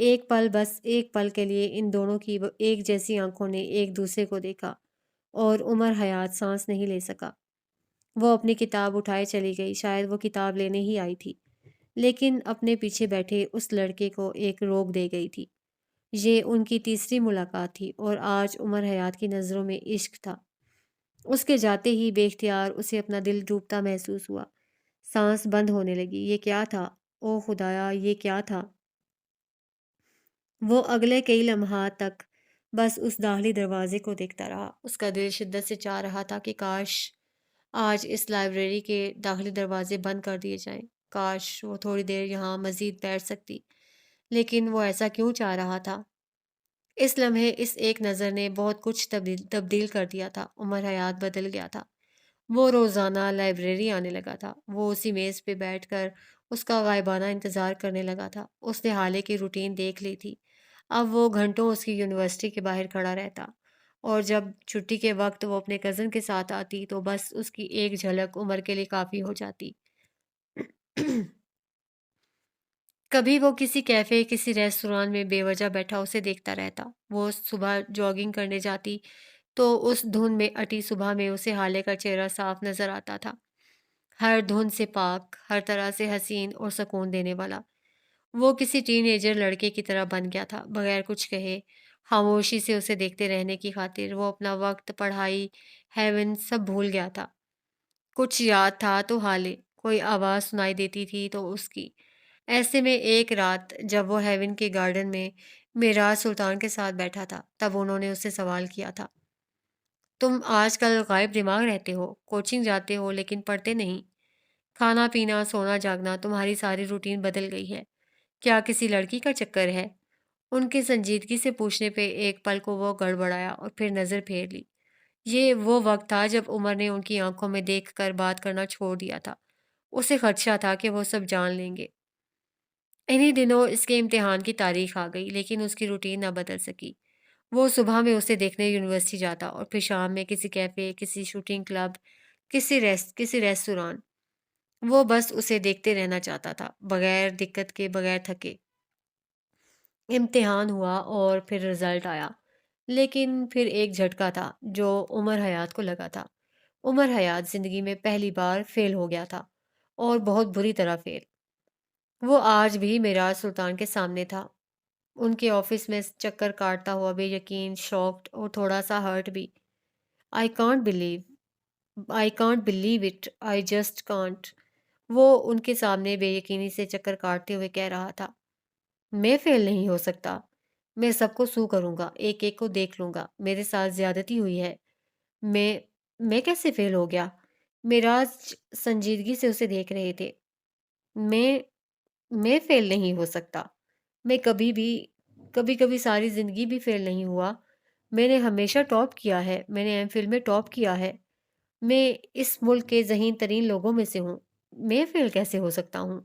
ایک پل، بس ایک پل کے لیے ان دونوں کی ایک جیسی آنکھوں نے ایک دوسرے کو دیکھا، اور عمر حیات سانس نہیں لے سکا۔ وہ اپنی کتاب اٹھائے چلی گئی، شاید وہ کتاب لینے ہی آئی تھی، لیکن اپنے پیچھے بیٹھے اس لڑکے کو ایک روک دے گئی تھی۔ یہ ان کی تیسری ملاقات تھی، اور آج عمر حیات کی نظروں میں عشق تھا۔ اس کے جاتے ہی بے اختیار اسے اپنا دل ڈوبتا محسوس ہوا۔ سانس بند ہونے لگی۔ یہ کیا تھا؟ او خدایا، یہ کیا تھا؟ وہ اگلے کئی لمحات تک بس اس داخلی دروازے کو دیکھتا رہا۔ اس کا دل شدت سے چاہ رہا تھا کہ کاش آج اس لائبریری کے داخلی دروازے بند کر دیے جائیں۔ کاش وہ تھوڑی دیر یہاں مزید بیٹھ سکتی، لیکن وہ ایسا کیوں چاہ رہا تھا؟ اس لمحے اس ایک نظر نے بہت کچھ تبدیل کر دیا تھا۔ عمر حیات بدل گیا تھا۔ وہ روزانہ لائبریری آنے لگا تھا۔ وہ اسی میز پہ بیٹھ کر اس کا غائبانہ انتظار کرنے لگا تھا۔ اس نے حالے کی روٹین دیکھ لی تھی۔ اب وہ گھنٹوں اس کی یونیورسٹی کے باہر کھڑا رہتا، اور جب چھٹی کے وقت وہ اپنے کزن کے ساتھ آتی تو بس اس کی ایک جھلک عمر کے لیے کافی ہو جاتی۔ کبھی وہ کسی کیفے، کسی ریستوران میں بے وجہ بیٹھا اسے دیکھتا رہتا۔ وہ صبح جاگنگ کرنے جاتی تو اس دھند میں اٹی صبح میں اسے حالے کا چہرہ صاف نظر آتا تھا، ہر دھند سے پاک، ہر طرح سے حسین اور سکون دینے والا۔ وہ کسی ٹین ایجر لڑکے کی طرح بن گیا تھا، بغیر کچھ کہے، خاموشی سے اسے دیکھتے رہنے کی خاطر وہ اپنا وقت، پڑھائی، ہیون سب بھول گیا تھا۔ کچھ یاد تھا تو حالے، کوئی آواز سنائی دیتی تھی تو اس کی۔ ایسے میں ایک رات جب وہ ہیون کے گارڈن میں معراج سلطان کے ساتھ بیٹھا تھا، تب انہوں نے اس سے سوال کیا تھا، تم آج کل غائب دماغ رہتے ہو، کوچنگ جاتے ہو لیکن پڑھتے نہیں، کھانا پینا، سونا جاگنا، تمہاری ساری روٹین بدل گئی ہے، کیا کسی لڑکی کا چکر ہے؟ ان کی سنجیدگی سے پوچھنے پہ ایک پل کو وہ گڑبڑایا اور پھر نظر پھیر لی۔ یہ وہ وقت تھا جب عمر نے ان کی آنکھوں میں دیکھ کر بات کرنا چھوڑ دیا تھا۔ اسے خدشہ تھا کہ وہ سب جان لیں گے۔ انہی دنوں اس کے امتحان کی تاریخ آ گئی، لیکن اس کی روٹین نہ بدل سکی۔ وہ صبح میں اسے دیکھنے یونیورسٹی جاتا، اور پھر شام میں کسی کیفے، کسی شوٹنگ کلب، کسی ریستوران۔ وہ بس اسے دیکھتے رہنا چاہتا تھا، بغیر دقت کے، بغیر تھکے۔ امتحان ہوا اور پھر رزلٹ آیا، لیکن پھر ایک جھٹکا تھا جو عمر حیات کو لگا تھا۔ عمر حیات زندگی میں پہلی بار فیل ہو گیا تھا، اور بہت بری طرح فیل۔ وہ آج بھی معراج سلطان کے سامنے تھا، ان کے آفس میں چکر کاٹتا ہوا، بے یقین، شاکڈ اور تھوڑا سا ہرٹ بھی۔ I can't believe I can't believe it, I just can't. وہ ان کے سامنے بے یقینی سے چکر کاٹتے ہوئے کہہ رہا تھا، میں فیل نہیں ہو سکتا، میں سب کو سو کروں گا، ایک ایک کو دیکھ لوں گا، میرے ساتھ زیادتی ہوئی ہے، میں میں کیسے فیل ہو گیا؟ معراج سنجیدگی سے اسے دیکھ رہے تھے۔ میں میں فیل نہیں ہو سکتا، میں کبھی کبھی ساری زندگی بھی فیل نہیں ہوا، میں نے ہمیشہ ٹاپ کیا ہے، میں نے ایم فل میں ٹاپ کیا ہے، میں اس ملک کے ذہین ترین لوگوں میں سے ہوں، میں فیل کیسے ہو سکتا ہوں؟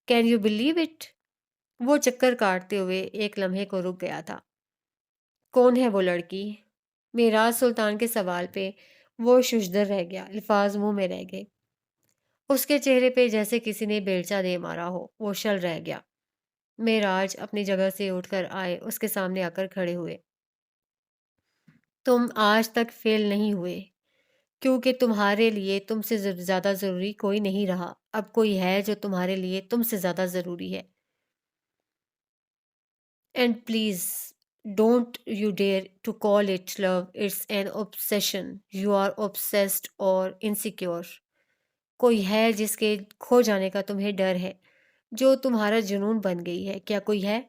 Can you believe it? وہ چکر کاٹتے ہوئے ایک لمحے کو رک گیا تھا۔ کون ہے وہ لڑکی؟ معراج سلطان کے سوال پہ وہ ششدر رہ گیا، الفاظ منہ میں رہ گئے۔ اس کے چہرے پہ جیسے کسی نے بیلچہ دے مارا ہو، وہ شل رہ گیا۔ معراج اپنی جگہ سے اٹھ کر آئے، اس کے سامنے آ کر کھڑے ہوئے۔ تم آج تک فیل نہیں ہوئے، کیونکہ تمہارے لیے تم سے زیادہ ضروری کوئی نہیں رہا، اب کوئی ہے جو تمہارے لیے تم سے زیادہ ضروری ہے۔ And please don't you dare to call it love, it's an obsession، you are obsessed اور انسیکیور۔ کوئی ہے جس کے کھو جانے کا تمہیں ڈر ہے، جو تمہارا جنون بن گئی ہے، کیا کوئی ہے؟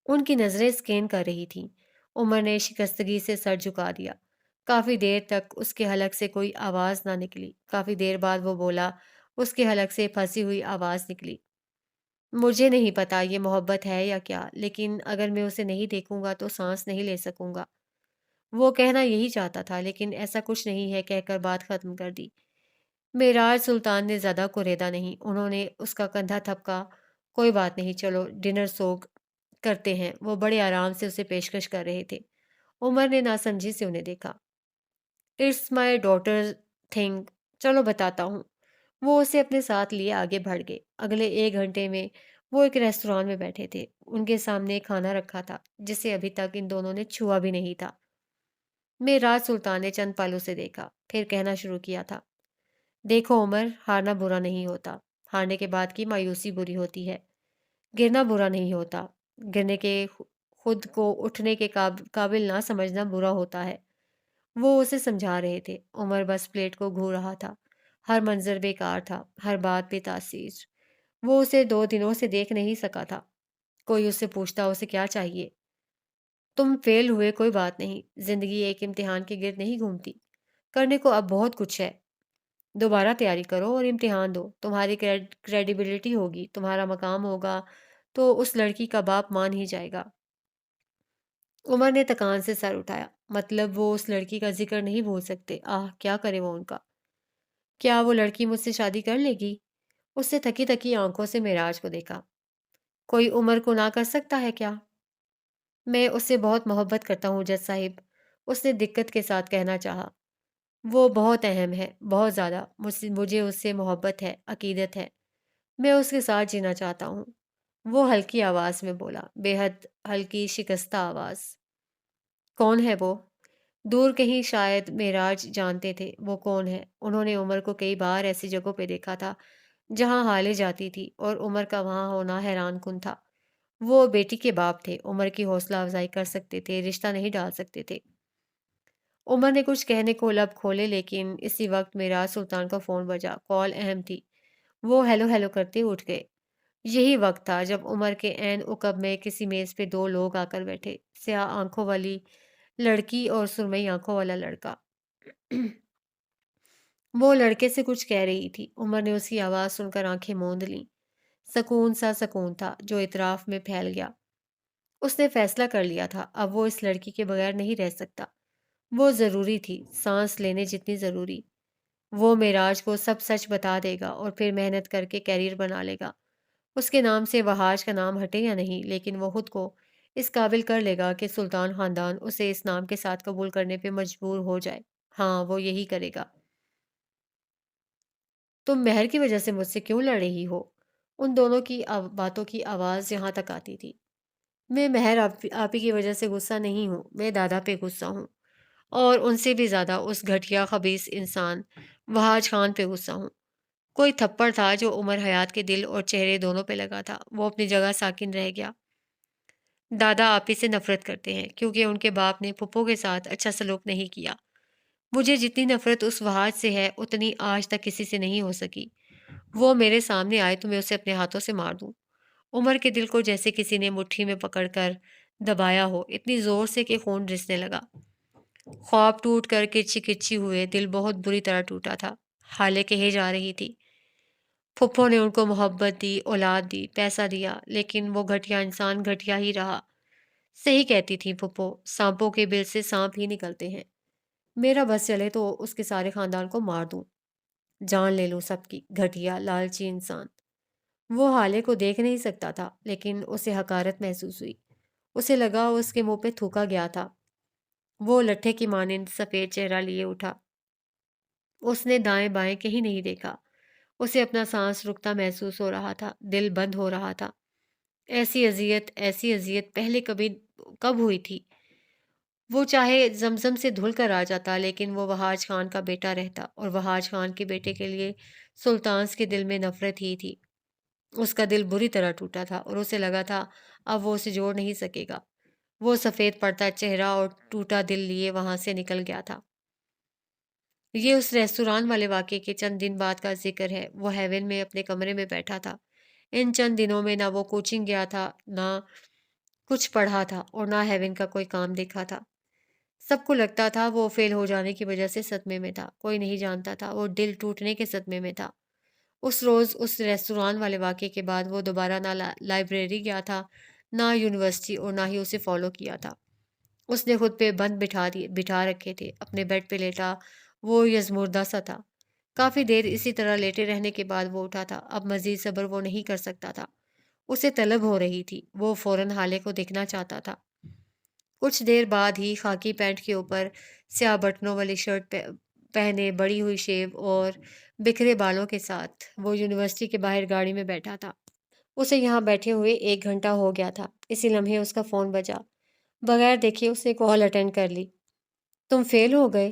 ان کی نظریں اسکین کر رہی تھیں۔ عمر نے شکستگی سے سر جھکا دیا۔ کافی دیر تک اس کے حلق سے کوئی آواز نہ نکلی۔ کافی دیر بعد وہ بولا، اس کے حلق سے پھنسی ہوئی آواز نکلی، مجھے نہیں پتا یہ محبت ہے یا کیا، لیکن اگر میں اسے نہیں دیکھوں گا تو سانس نہیں لے سکوں گا۔ وہ کہنا یہی چاہتا تھا، لیکن ایسا کچھ نہیں ہے کہہ کر بات ختم کر دی۔ معراج سلطان نے زیادہ کوریدا نہیں، انہوں نے اس کا کندھا تھپکا، کوئی بات نہیں، چلو ڈنر سوگ کرتے ہیں۔ وہ بڑے آرام سے اسے پیشکش کر رہے تھے۔ عمر نے ناسمجھی سے انہیں دیکھا۔ اٹس مائی ڈاٹر تھنگ، چلو بتاتا ہوں۔ وہ اسے اپنے ساتھ لیے آگے بڑھ گئے۔ اگلے ایک گھنٹے میں وہ ایک ریستوران میں بیٹھے تھے، ان کے سامنے ایک کھانا رکھا تھا جسے ابھی تک ان دونوں نے چھوا بھی نہیں تھا۔ معراج سلطان نے چند پلوں سے دیکھا، پھر کہنا شروع کیا تھا: دیکھو عمر، ہارنا برا نہیں ہوتا، ہارنے کے بعد کی مایوسی بری ہوتی ہے۔ گرنا برا نہیں ہوتا، گرنے کے خود کو اٹھنے کے قابل نہ سمجھنا برا ہوتا ہے۔ وہ اسے سمجھا رہے تھے۔ عمر بس پلیٹ کو گھور رہا تھا۔ ہر منظر بیکار تھا، ہر بات بے تاثیر۔ وہ اسے 2 دنوں سے دیکھ نہیں سکا تھا۔ کوئی اس سے پوچھتا اسے کیا چاہیے؟ تم فیل ہوئے کوئی بات نہیں، زندگی ایک امتحان کے گرد نہیں گھومتی۔ کرنے کو اب بہت کچھ ہے۔ دوبارہ تیاری کرو اور امتحان دو، تمہاری کریڈیبلٹی ہوگی، تمہارا مقام ہوگا تو اس لڑکی کا باپ مان ہی جائے گا۔ عمر نے تکان سے سر اٹھایا۔ مطلب وہ اس لڑکی کا ذکر نہیں بھول سکتے؟ آہ کیا کرے وہ ان کا؟ کیا وہ لڑکی مجھ سے شادی کر لے گی؟ اس نے تھکی تھکی آنکھوں سے معراج کو دیکھا۔ کوئی عمر کو نہ کر سکتا ہے کیا؟ میں اس سے بہت محبت کرتا ہوں جج صاحب، اس نے دقت کے ساتھ کہنا چاہا۔ وہ بہت اہم ہے، بہت زیادہ۔ مجھے اس سے محبت ہے، عقیدت ہے۔ میں اس کے ساتھ جینا چاہتا ہوں۔ وہ ہلکی آواز میں بولا، بے حد ہلکی شکستہ آواز۔ کون ہے وہ؟ دور کہیں شاید معراج جانتے تھے وہ کون ہے۔ انہوں نے عمر کو کئی بار ایسی جگہوں پہ دیکھا تھا جہاں حالیں جاتی تھی، اور عمر کا وہاں ہونا حیران کن تھا۔ وہ بیٹی کے باپ تھے، عمر کی حوصلہ افزائی کر سکتے تھے، رشتہ نہیں ڈال سکتے تھے۔ عمر نے کچھ کہنے کو لب کھولے، لیکن اسی وقت معراج سلطان کا فون بجا۔ کال اہم تھی۔ وہ ہیلو ہیلو کرتے اٹھ گئے۔ یہی وقت تھا جب عمر کے عین عقب میں کسی میز پہ 2 لوگ آ کر بیٹھے، سیاہ آنکھوں والی لڑکی اور سرمئی آنکھوں والا لڑکا۔ وہ لڑکے سے کچھ کہہ رہی تھی۔ عمر نے اس کی آواز سن کر آنکھیں موند لیں۔ سکون سا سکون تھا جو اطراف میں پھیل گیا۔ اس نے فیصلہ کر لیا تھا، اب وہ اس لڑکی کے بغیر نہیں رہ سکتا۔ وہ ضروری تھی، سانس لینے جتنی ضروری۔ وہ معراج کو سب سچ بتا دے گا اور پھر محنت کر کے کیریئر بنا لے گا۔ اس کے نام سے وحاج کا نام ہٹے یا نہیں، لیکن وہ خود کو اس قابل کر لے گا کہ سلطان خاندان اسے اس نام کے ساتھ قبول کرنے پہ مجبور ہو جائے۔ ہاں، وہ یہی کرے گا۔ تم مہر کی وجہ سے مجھ سے کیوں لڑ رہی ہو؟ ان دونوں کی باتوں کی آواز یہاں تک آتی تھی۔ میں مہر آپ ہی کی وجہ سے غصہ نہیں ہوں، میں دادا پہ غصہ ہوں، اور ان سے بھی زیادہ اس گھٹیا خبیث انسان وحاج خان پہ غصہ ہوں۔ کوئی تھپڑ تھا جو عمر حیات کے دل اور چہرے دونوں پہ لگا تھا۔ وہ اپنی جگہ ساکن رہ گیا۔ دادا آپ ہی سے نفرت کرتے ہیں کیونکہ ان کے باپ نے پھپھو کے ساتھ اچھا سلوک نہیں کیا۔ مجھے جتنی نفرت اس وحاج سے ہے اتنی آج تک کسی سے نہیں ہو سکی۔ وہ میرے سامنے آئے تو میں اسے اپنے ہاتھوں سے مار دوں۔ عمر کے دل کو جیسے کسی نے مٹھی میں پکڑ کر دبایا ہو، اتنی زور سے کہ خون رسنے لگا۔ خواب ٹوٹ کر کرچی کرچی ہوئے، دل بہت بری طرح ٹوٹا تھا۔ حالے کہے جا رہی تھی، پھپھو نے ان کو محبت دی، اولاد دی، پیسہ دیا، لیکن وہ گھٹیا انسان گھٹیا ہی رہا۔ صحیح کہتی تھی پھپھو، سانپوں کے بل سے سانپ ہی نکلتے ہیں۔ میرا بس چلے تو اس کے سارے خاندان کو مار دوں، جان لے لوں سب کی، گھٹیا لالچی انسان۔ وہ حالے کو دیکھ نہیں سکتا تھا، لیکن اسے حقارت محسوس ہوئی۔ اسے لگا اس کے منہ پہ تھوکا گیا تھا۔ وہ لٹھے کی مانند سفید چہرہ لیے اٹھا۔ اس نے دائیں بائیں کہیں نہیں دیکھا۔ اسے اپنا سانس رکتا محسوس ہو رہا تھا، دل بند ہو رہا تھا۔ ایسی اذیت پہلے کب ہوئی تھی؟ وہ چاہے زمزم سے دھل کر آ جاتا، لیکن وہ وحاج خان کا بیٹا رہتا، اور وحاج خان کے بیٹے کے لیے سلطانس کے دل میں نفرت ہی تھی۔ اس کا دل بری طرح ٹوٹا تھا، اور اسے لگا تھا اب وہ اسے جوڑ نہیں سکے گا۔ وہ سفید پڑتا چہرہ اور ٹوٹا دل لیے وہاں سے نکل گیا تھا۔ یہ اس ریستوران والے واقعے کے چند دن بعد کا ذکر ہے۔ وہ ہیون میں اپنے کمرے میں بیٹھا تھا۔ ان چند دنوں میں نہ وہ کوچنگ گیا تھا، نہ کچھ پڑھا تھا، اور نہ ہیون کا کوئی کام دیکھا تھا۔ سب کو لگتا تھا وہ فیل ہو جانے کی وجہ سے صدمے میں تھا۔ کوئی نہیں جانتا تھا وہ دل ٹوٹنے کے صدمے میں تھا۔ اس روز اس ریستوران والے واقعے کے بعد وہ دوبارہ نہ لائبریری گیا تھا، نہ یونیورسٹی، اور نہ ہی اسے فالو کیا تھا۔ اس نے خود پہ بند بٹھا رکھے تھے۔ اپنے بیڈ پہ لیٹا وہ یزمردہ سا تھا۔ کافی دیر اسی طرح لیٹے رہنے کے بعد وہ اٹھا تھا۔ اب مزید صبر وہ نہیں کر سکتا تھا۔ اسے طلب ہو رہی تھی۔ وہ فوراً حالے کو دیکھنا چاہتا تھا۔ کچھ دیر بعد ہی خاکی پینٹ کے اوپر سیاہ بٹنوں والی شرٹ پہنے، بڑی ہوئی شیو اور بکھرے بالوں کے ساتھ وہ یونیورسٹی کے باہر گاڑی میں بیٹھا تھا۔ اسے یہاں بیٹھے ہوئے 1 گھنٹہ ہو گیا تھا۔ اسی لمحے اس کا فون بجا۔ بغیر دیکھے اس نے کال اٹینڈ کر لی۔ تم فیل ہو گئے؟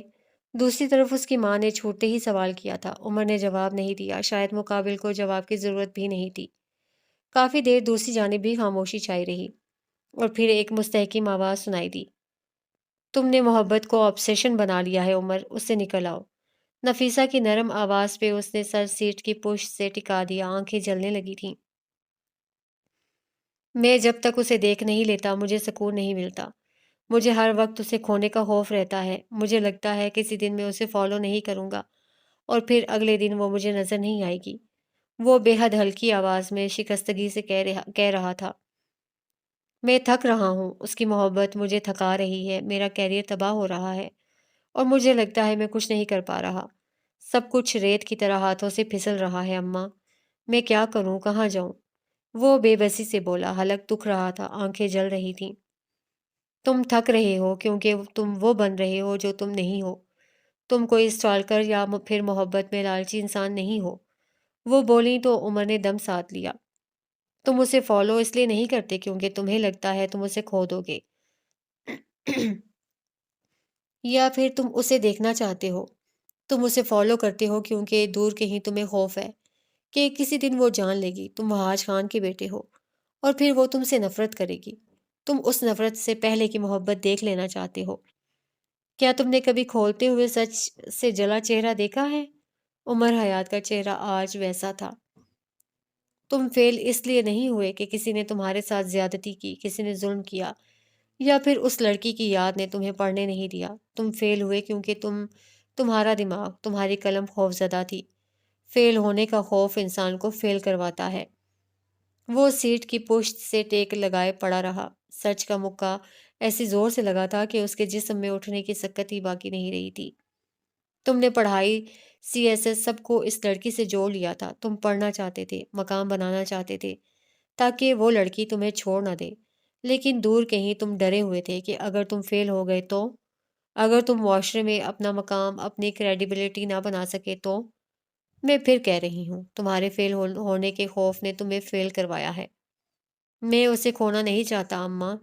دوسری طرف اس کی ماں نے چھوٹتے ہی سوال کیا تھا۔ عمر نے جواب نہیں دیا، شاید مقابل کو جواب کی ضرورت بھی نہیں تھی۔ کافی دیر دوسری جانب بھی خاموشی چھائی رہی، اور پھر ایک مستحکم آواز سنائی دی۔ تم نے محبت کو آبسیشن بنا لیا ہے عمر، اس سے نکل آؤ۔ نفیسہ کی نرم آواز پہ اس نے سر سیٹ کی پشت سے ٹکا دیا، آنکھیں جلنے لگی تھیں۔ میں جب تک اسے دیکھ نہیں لیتا مجھے سکون نہیں ملتا۔ مجھے ہر وقت اسے کھونے کا خوف رہتا ہے۔ مجھے لگتا ہے کسی دن میں اسے فالو نہیں کروں گا اور پھر اگلے دن وہ مجھے نظر نہیں آئے گی۔ وہ بے حد ہلکی آواز میں شکستگی سے کہہ رہا تھا، میں تھک رہا ہوں، اس کی محبت مجھے تھکا رہی ہے، میرا کیریئر تباہ ہو رہا ہے اور مجھے لگتا ہے میں کچھ نہیں کر پا رہا۔ سب کچھ ریت کی طرح ہاتھوں سے پھسل رہا ہے اماں۔ میں کیا کروں، کہاں جاؤں؟ وہ بے بسی سے بولا، حلق دکھ رہا تھا، آنکھیں جل رہی تھیں۔ تم تھک رہے ہو کیونکہ تم وہ بن رہے ہو جو تم نہیں ہو۔ تم کوئی اسٹالکر یا پھر محبت میں لالچی انسان نہیں ہو۔ وہ بولی تو عمر نے دم ساتھ لیا۔ تم اسے فالو اس لیے نہیں کرتے کیونکہ تمہیں لگتا ہے تم اسے کھو دو گے، یا پھر تم اسے دیکھنا چاہتے ہو۔ تم اسے فالو کرتے ہو کیونکہ دور کہیں تمہیں خوف ہے کہ کسی دن وہ جان لے گی تم وہاج خان کے بیٹے ہو اور پھر وہ تم سے نفرت کرے گی۔ تم اس نفرت سے پہلے کی محبت دیکھ لینا چاہتے ہو۔ کیا تم نے کبھی کھولتے ہوئے سچ سے جلا چہرہ دیکھا ہے؟ عمر حیات کا چہرہ آج ویسا تھا۔ تم فیل اس لیے نہیں ہوئے کہ کسی نے تمہارے ساتھ زیادتی کی، کسی نے ظلم کیا، یا پھر اس لڑکی کی یاد نے تمہیں پڑھنے نہیں دیا۔ تم فیل ہوئے کیونکہ تمہارا دماغ، تمہاری قلم خوف زدہ تھی۔ فیل ہونے کا خوف انسان کو فیل کرواتا ہے۔ وہ سیٹ کی پشت سے ٹیک لگائے پڑا رہا۔ سچ کا مکہ ایسی زور سے لگا تھا کہ اس کے جسم میں اٹھنے کی سکت ہی باقی نہیں رہی تھی۔ تم نے پڑھائی، CSS سب کو اس لڑکی سے جوڑ لیا تھا۔ تم پڑھنا چاہتے تھے، مقام بنانا چاہتے تھے تاکہ وہ لڑکی تمہیں چھوڑ نہ دے، لیکن دور کہیں تم ڈرے ہوئے تھے کہ اگر تم فیل ہو گئے تو، اگر تم معاشرے میں اپنا مقام، اپنی کریڈیبلٹی نہ بنا سکے تو۔ میں پھر کہہ رہی ہوں، تمہارے فیل ہونے کے خوف نے تمہیں فیل کروایا ہے۔ میں اسے کھونا نہیں چاہتا اماں۔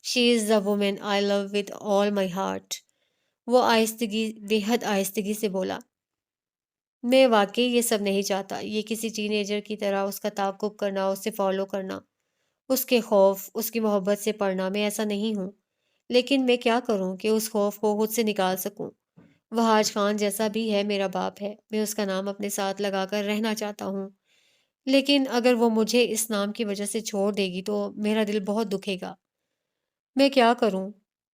She is the woman I love with all my heart. وہ بے حد آہستگی سے بولا، میں واقعی یہ سب نہیں چاہتا۔ یہ کسی ٹین ایجر کی طرح اس کا تعاقب کرنا، اسے فالو کرنا، اس کے خوف، اس کی محبت سے پڑھنا، میں ایسا نہیں ہوں۔ لیکن میں کیا کروں کہ اس خوف کو خود سے نکال سکوں؟ وہاج خان جیسا بھی ہے میرا باپ ہے، میں اس کا نام اپنے ساتھ لگا کر رہنا چاہتا ہوں، لیکن اگر وہ مجھے اس نام کی وجہ سے چھوڑ دے گی تو میرا دل بہت دکھے گا۔ میں کیا کروں؟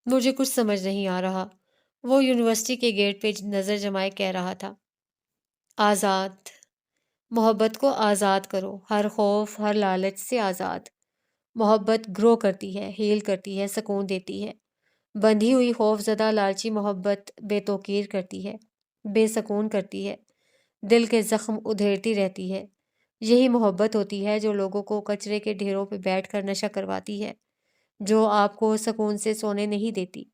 مجھے کچھ سمجھ نہیں آ رہا۔ وہ یونیورسٹی کے گیٹ پہ نظر جمائے کہہ رہا تھا، آزاد، محبت کو آزاد کرو، ہر خوف، ہر لالچ سے آزاد۔ محبت گرو کرتی ہے، ہیل کرتی ہے، سکون دیتی ہے۔ بندھی ہوئی خوف زدہ لالچی محبت بے توقیر کرتی ہے، بے سکون کرتی ہے، دل کے زخم ادھیڑتی رہتی ہے۔ یہی محبت ہوتی ہے جو لوگوں کو کچرے کے ڈھیروں پہ بیٹھ کر نشہ کرواتی ہے، جو آپ کو سکون سے سونے نہیں دیتی،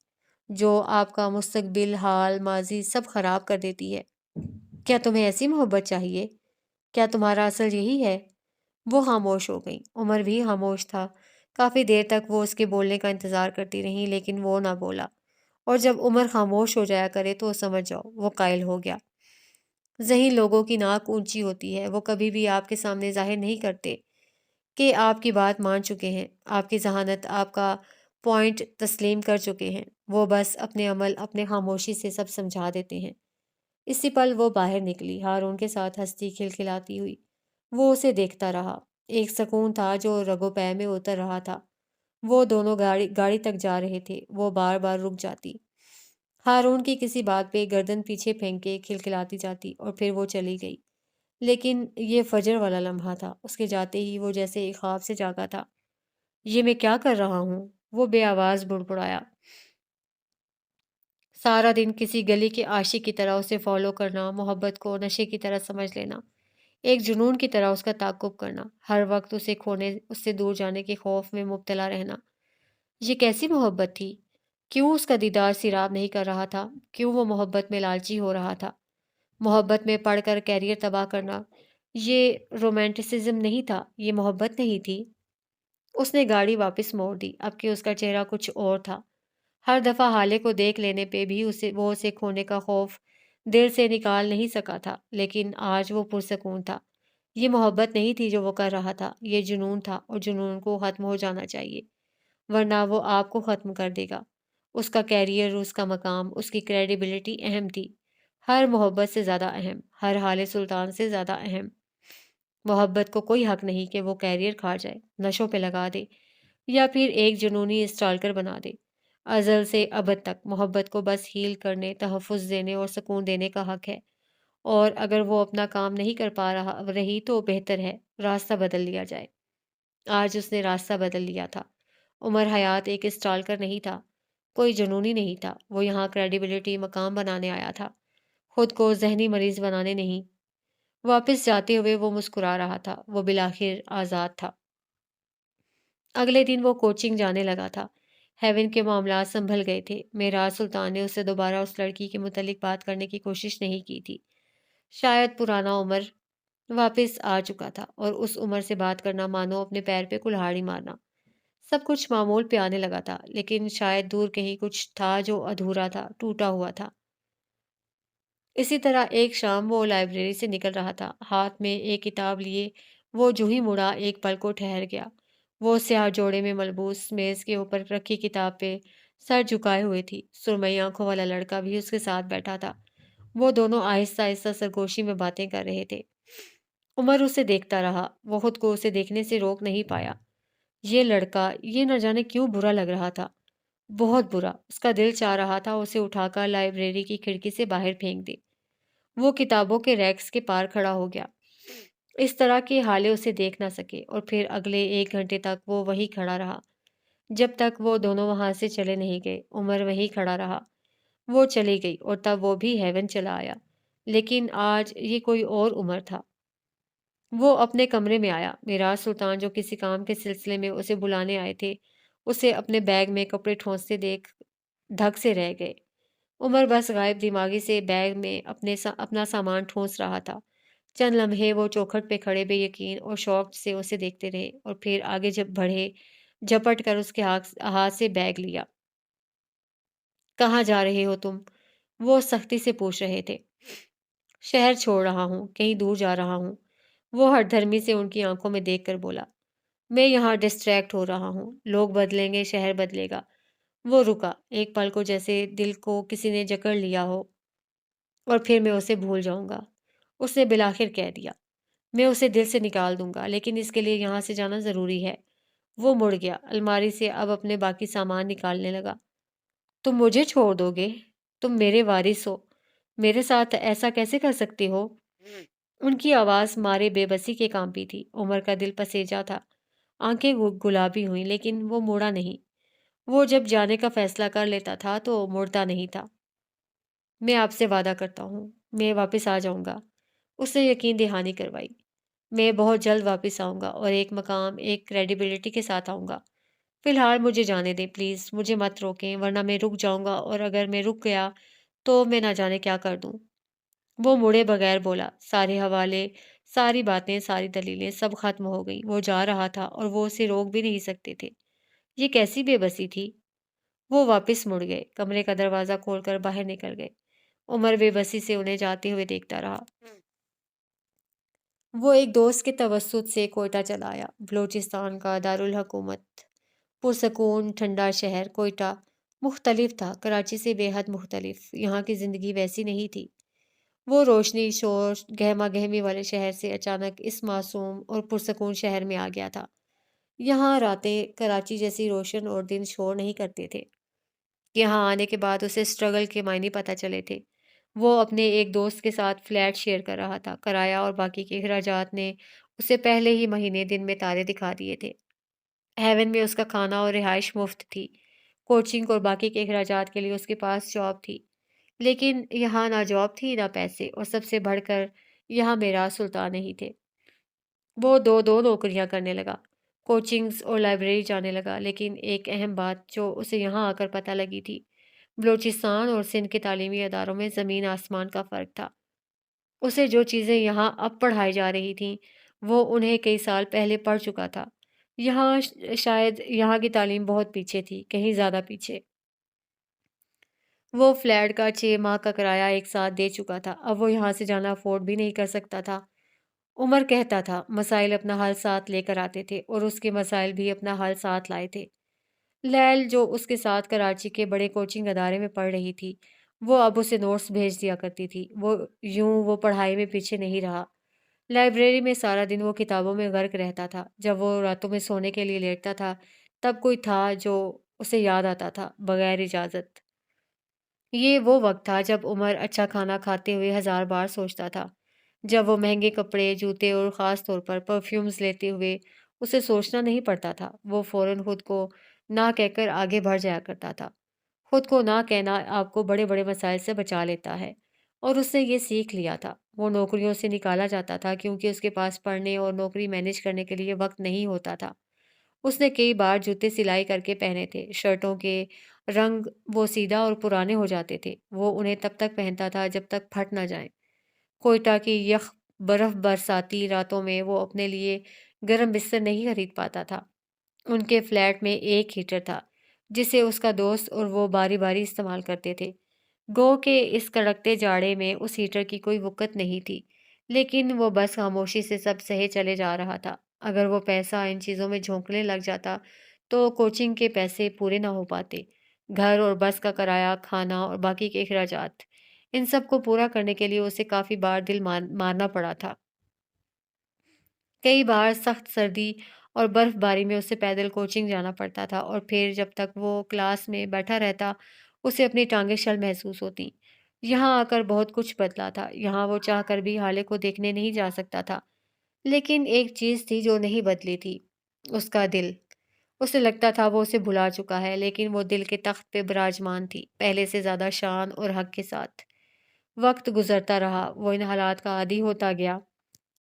جو آپ کا مستقبل، حال، ماضی سب خراب کر دیتی ہے۔ کیا تمہیں ایسی محبت چاہیے؟ کیا تمہارا اصل یہی ہے؟ وہ خاموش ہو گئی۔ عمر بھی خاموش تھا۔ کافی دیر تک وہ اس کے بولنے کا انتظار کرتی رہی لیکن وہ نہ بولا، اور جب عمر خاموش ہو جایا کرے تو سمجھ جاؤ وہ قائل ہو گیا۔ ذہین لوگوں کی ناک اونچی ہوتی ہے، وہ کبھی بھی آپ کے سامنے ظاہر نہیں کرتے کہ آپ کی بات مان چکے ہیں، آپ کی ذہانت، آپ کا پوائنٹ تسلیم کر چکے ہیں۔ وہ بس اپنے عمل، اپنے خاموشی سے سب سمجھا دیتے ہیں۔ اسی پل وہ باہر نکلی، ہارون کے ساتھ ہنستی کھلکھلاتی ہوئی۔ وہ اسے دیکھتا رہا۔ ایک سکون تھا جو رگو پے میں اتر رہا تھا۔ وہ دونوں گاڑی تک جا رہے تھے، وہ بار بار رک جاتی، ہارون کی کسی بات پہ گردن پیچھے پھینک کے کھلکھلاتی جاتی، اور پھر وہ چلی گئی۔ لیکن یہ فجر والا لمحہ تھا، اس کے جاتے ہی وہ جیسے ایک خواب سے جاگا تھا۔ یہ میں کیا کر رہا ہوں؟ وہ بے آواز بڑبڑایا۔ سارا دن کسی گلی کے عاشق کی طرح اسے فالو کرنا، محبت کو نشے کی طرح سمجھ لینا، ایک جنون کی طرح اس کا تعاقب کرنا، ہر وقت اسے کھونے، اس سے دور جانے کے خوف میں مبتلا رہنا۔ یہ کیسی محبت تھی؟ کیوں اس کا دیدار سیراب نہیں کر رہا تھا؟ کیوں وہ محبت میں لالچی ہو رہا تھا؟ محبت میں پڑھ کر کیریئر تباہ کرنا، یہ رومانٹسزم نہیں تھا، یہ محبت نہیں تھی۔ اس نے گاڑی واپس موڑ دی، اب کہ اس کا چہرہ کچھ اور تھا۔ ہر دفعہ حالے کو دیکھ لینے پہ بھی اسے کھونے کا خوف دل سے نکال نہیں سکا تھا، لیکن آج وہ پرسکون تھا۔ یہ محبت نہیں تھی جو وہ کر رہا تھا، یہ جنون تھا، اور جنون کو ختم ہو جانا چاہیے، ورنہ وہ آپ کو ختم کر دے گا۔ اس کا کیریئر، اس کا مقام، اس کی کریڈیبلٹی اہم تھی، ہر محبت سے زیادہ اہم، ہر حال سلطان سے زیادہ اہم۔ محبت کو کوئی حق نہیں کہ وہ کیریئر کھا جائے، نشوں پہ لگا دے، یا پھر ایک جنونی اسٹالکر بنا دے۔ ازل سے ابد تک محبت کو بس ہیل کرنے، تحفظ دینے اور سکون دینے کا حق ہے، اور اگر وہ اپنا کام نہیں کر پا رہی تو بہتر ہے راستہ بدل لیا جائے۔ آج اس نے راستہ بدل لیا تھا۔ عمر حیات ایک اسٹالکر نہیں تھا، کوئی جنونی نہیں تھا، وہ یہاں کریڈیبلٹی مقام بنانے آیا تھا، خود کو ذہنی مریض بنانے نہیں۔ واپس جاتے ہوئے وہ مسکرا رہا تھا، وہ بالآخر آزاد تھا۔ اگلے دن وہ کوچنگ جانے لگا تھا۔ ہیون کے معاملات سنبھل گئے تھے۔ معراج سلطان نے اس سے دوبارہ اس لڑکی کے متعلق بات کرنے کی کوشش نہیں کی تھی۔ شاید پرانا عمر واپس آ چکا تھا، اور اس عمر سے بات کرنا مانو اپنے پیر پہ کلہاڑی مارنا۔ سب کچھ معمول پہ آنے لگا تھا، لیکن شاید دور کہیں کچھ تھا جو ادھورا تھا، ٹوٹا ہوا تھا۔ اسی طرح ایک شام وہ لائبریری سے نکل رہا تھا، ہاتھ میں ایک کتاب لیے۔ وہ جو ہی مڑا ایک پل کو ٹھہر گیا۔ وہ سیاہ جوڑے میں ملبوس میز کے اوپر رکھی کتاب پہ سر جھکائے ہوئے تھی۔ سرمئی آنکھوں والا لڑکا بھی اس کے ساتھ بیٹھا تھا۔ وہ دونوں آہستہ آہستہ سرگوشی میں باتیں کر رہے تھے۔ عمر اسے دیکھتا رہا، وہ خود کو اسے دیکھنے سے روک نہیں پایا۔ یہ لڑکا، یہ نہ جانے کیوں برا لگ رہا تھا، بہت برا۔ اس کا دل چاہ رہا تھا اسے اٹھا کر لائبریری کی کھڑکی سے باہر پھینک دے۔ وہ کتابوں کے ریکس کے پار کھڑا ہو گیا، اس طرح کہ حالے اسے دیکھ نہ سکے، اور پھر اگلے 1 گھنٹے تک وہ وہیں کھڑا رہا، جب تک وہ دونوں وہاں سے چلے نہیں گئے۔ عمر وہیں کھڑا رہا۔ وہ چلی گئی اور تب وہ بھی ہیون چلا آیا، لیکن آج یہ کوئی اور عمر تھا۔ وہ اپنے کمرے میں آیا۔ معراج سلطان جو کسی کام کے سلسلے میں اسے بلانے آئے تھے، اسے اپنے بیگ میں کپڑے ٹھونستے دیکھ دھک سے رہ گئے۔ عمر بس غائب دماغی سے بیگ میں اپنا سامان ٹھونس رہا تھا۔ چند لمحے وہ چوکھٹ پہ کھڑے بے یقین اور شوق سے اسے دیکھتے رہے، اور پھر آگے جب بڑھے، جھپٹ کر اس کے ہاتھ سے بیگ لیا۔ کہاں جا رہے ہو تم؟ وہ سختی سے پوچھ رہے تھے۔ شہر چھوڑ رہا ہوں، کہیں دور جا رہا ہوں، وہ ہٹ دھرمی سے ان کی آنکھوں میں دیکھ کر بولا۔ میں یہاں ڈسٹریکٹ ہو رہا ہوں، لوگ بدلیں گے، شہر بدلے گا۔ وہ رکا ایک پل کو، جیسے دل کو کسی نے جکڑ لیا ہو، اور پھر میں اسے بھول جاؤں گا۔ اس نے بالآخر کہہ دیا، میں اسے دل سے نکال دوں گا، لیکن اس کے لیے یہاں سے جانا ضروری ہے۔ وہ مڑ گیا، الماری سے اب اپنے باقی سامان نکالنے لگا۔ تم مجھے چھوڑ دو گے؟ تم میرے وارث ہو، میرے ساتھ ایسا کیسے کر سکتے ہو؟ ان کی آواز مارے بے بسی کے کانپی تھی۔ عمر کا دل پسیجا تھا، آنکھیں گلابی ہوئیں، لیکن وہ مڑا نہیں۔ وہ جب جانے کا فیصلہ کر لیتا تھا تو مڑتا نہیں تھا۔ میں آپ سے وعدہ کرتا ہوں، میں واپس آ جاؤں گا، اس نے یقین دہانی کروائی۔ میں بہت جلد واپس آؤں گا، اور ایک مقام، ایک کریڈیبلٹی کے ساتھ آؤں گا۔ فی الحال مجھے جانے دیں پلیز، مجھے مت روکیں، ورنہ میں رک جاؤں گا، اور اگر میں رک گیا تو میں نہ جانے کیا کر دوں۔ وہ مڑے بغیر بولا۔ سارے حوالے، ساری باتیں، ساری دلیلیں سب ختم ہو گئیں۔ وہ جا رہا تھا، اور وہ اسے روک بھی نہیں سکتے تھے۔ یہ کیسی بے بسی تھی؟ وہ واپس مڑ گئے، کمرے کا دروازہ کھول کر باہر نکل گئے۔ عمر بے بسی سے انہیں جاتے ہوئے دیکھتا رہا۔ وہ ایک دوست کے توسط سے کوئٹہ چلا آیا، بلوچستان کا دارالحکومت، پرسکون ٹھنڈا شہر۔ کوئٹہ مختلف تھا، کراچی سے بے حد مختلف۔ یہاں کی زندگی ویسی نہیں تھی۔ وہ روشنی، شور، گہما گہمی والے شہر سے اچانک اس معصوم اور پرسکون شہر میں آ گیا تھا۔ یہاں راتیں کراچی جیسی روشن اور دن شور نہیں کرتے تھے۔ یہاں آنے کے بعد اسے اسٹرگل کے معنی پتہ چلے تھے۔ وہ اپنے ایک دوست کے ساتھ فلیٹ شیئر کر رہا تھا، کرایہ اور باقی کے اخراجات نے اسے پہلے ہی مہینے دن میں تارے دکھا دیے تھے۔ ہیون میں اس کا کھانا اور رہائش مفت تھی، کوچنگ اور باقی کے اخراجات کے لیے اس کے پاس جاب تھی، لیکن یہاں نہ جاب تھی نہ پیسے، اور سب سے بڑھ کر یہاں معراج سلطان نہیں تھے۔ وہ دو دو نوکریاں کرنے لگا، کوچنگز اور لائبریری جانے لگا، لیکن ایک اہم بات جو اسے یہاں آ کر پتہ لگی تھی، بلوچستان اور سندھ کے تعلیمی اداروں میں زمین آسمان کا فرق تھا۔ اسے جو چیزیں یہاں اب پڑھائی جا رہی تھیں وہ انہیں کئی سال پہلے پڑھ چکا تھا۔ یہاں شاید یہاں کی تعلیم بہت پیچھے تھی، کہیں زیادہ پیچھے۔ وہ فلیٹ کا 6 ماہ کا کرایہ ایک ساتھ دے چکا تھا، اب وہ یہاں سے جانا افورڈ بھی نہیں کر سکتا تھا۔ عمر کہتا تھا مسائل اپنا حل ساتھ لے کر آتے تھے اور اس کے مسائل بھی اپنا حل ساتھ لائے تھے۔ لیل جو اس کے ساتھ کراچی کے بڑے کوچنگ ادارے میں پڑھ رہی تھی وہ اب اسے نوٹس بھیج دیا کرتی تھی۔ وہ پڑھائی میں پیچھے نہیں رہا۔ لائبریری میں سارا دن وہ کتابوں میں غرق رہتا تھا۔ جب وہ راتوں میں سونے کے لیے لیٹتا تھا تب کوئی تھا جو اسے یاد آتا تھا بغیر اجازت۔ یہ وہ وقت تھا جب عمر اچھا کھانا کھاتے ہوئے ہزار بار سوچتا تھا، جب وہ مہنگے کپڑے، جوتے اور خاص طور پر پرفیومز لیتے ہوئے اسے سوچنا نہیں پڑتا تھا، وہ فوراً خود کو نہ کہہ کر آگے بڑھ جایا کرتا تھا۔ خود کو نہ کہنا آپ کو بڑے بڑے مسائل سے بچا لیتا ہے، اور اس نے یہ سیکھ لیا تھا۔ وہ نوکریوں سے نکالا جاتا تھا کیونکہ اس کے پاس پڑھنے اور نوکری مینج کرنے کے لیے وقت نہیں ہوتا تھا۔ اس نے کئی بار جوتے سلائی کر کے پہنے تھے، شرٹوں کے رنگ وہ سیدھا اور پرانے ہو جاتے تھے، وہ انہیں تب تک پہنتا تھا جب تک پھٹ نہ جائیں۔ کوئٹہ کی یخ برف برساتی راتوں میں وہ اپنے لیے گرم بستر نہیں خرید پاتا تھا۔ ان کے فلیٹ میں ایک ہیٹر تھا جسے اس کا دوست اور وہ باری باری استعمال کرتے تھے۔ گو کہ اس کڑکتے جاڑے میں اس ہیٹر کی کوئی وقت نہیں تھی، لیکن وہ بس خاموشی سے سب سہے چلے جا رہا تھا۔ اگر وہ پیسہ ان چیزوں میں جھونکنے لگ جاتا تو کوچنگ کے پیسے پورے نہ ہو پاتے، گھر اور بس کا کرایہ، کھانا اور باقی کے اخراجات، ان سب کو پورا کرنے کے لیے اسے کافی بار دل مارنا پڑا تھا۔ کئی بار سخت سردی اور برف باری میں اسے پیدل کوچنگ جانا پڑتا تھا، اور پھر جب تک وہ کلاس میں بیٹھا رہتا اسے اپنی ٹانگیں شل محسوس ہوتی۔ یہاں آ کر بہت کچھ بدلا تھا۔ یہاں وہ چاہ کر بھی حالے کو دیکھنے نہیں جا سکتا تھا، لیکن ایک چیز تھی جو نہیں بدلی تھی، اس کا دل۔ اسے لگتا تھا وہ اسے بھلا چکا ہے، لیکن وہ دل کے تخت پہ براجمان تھی، پہلے سے زیادہ شان اور حق کے ساتھ۔ وقت گزرتا رہا، وہ ان حالات کا عادی ہوتا گیا۔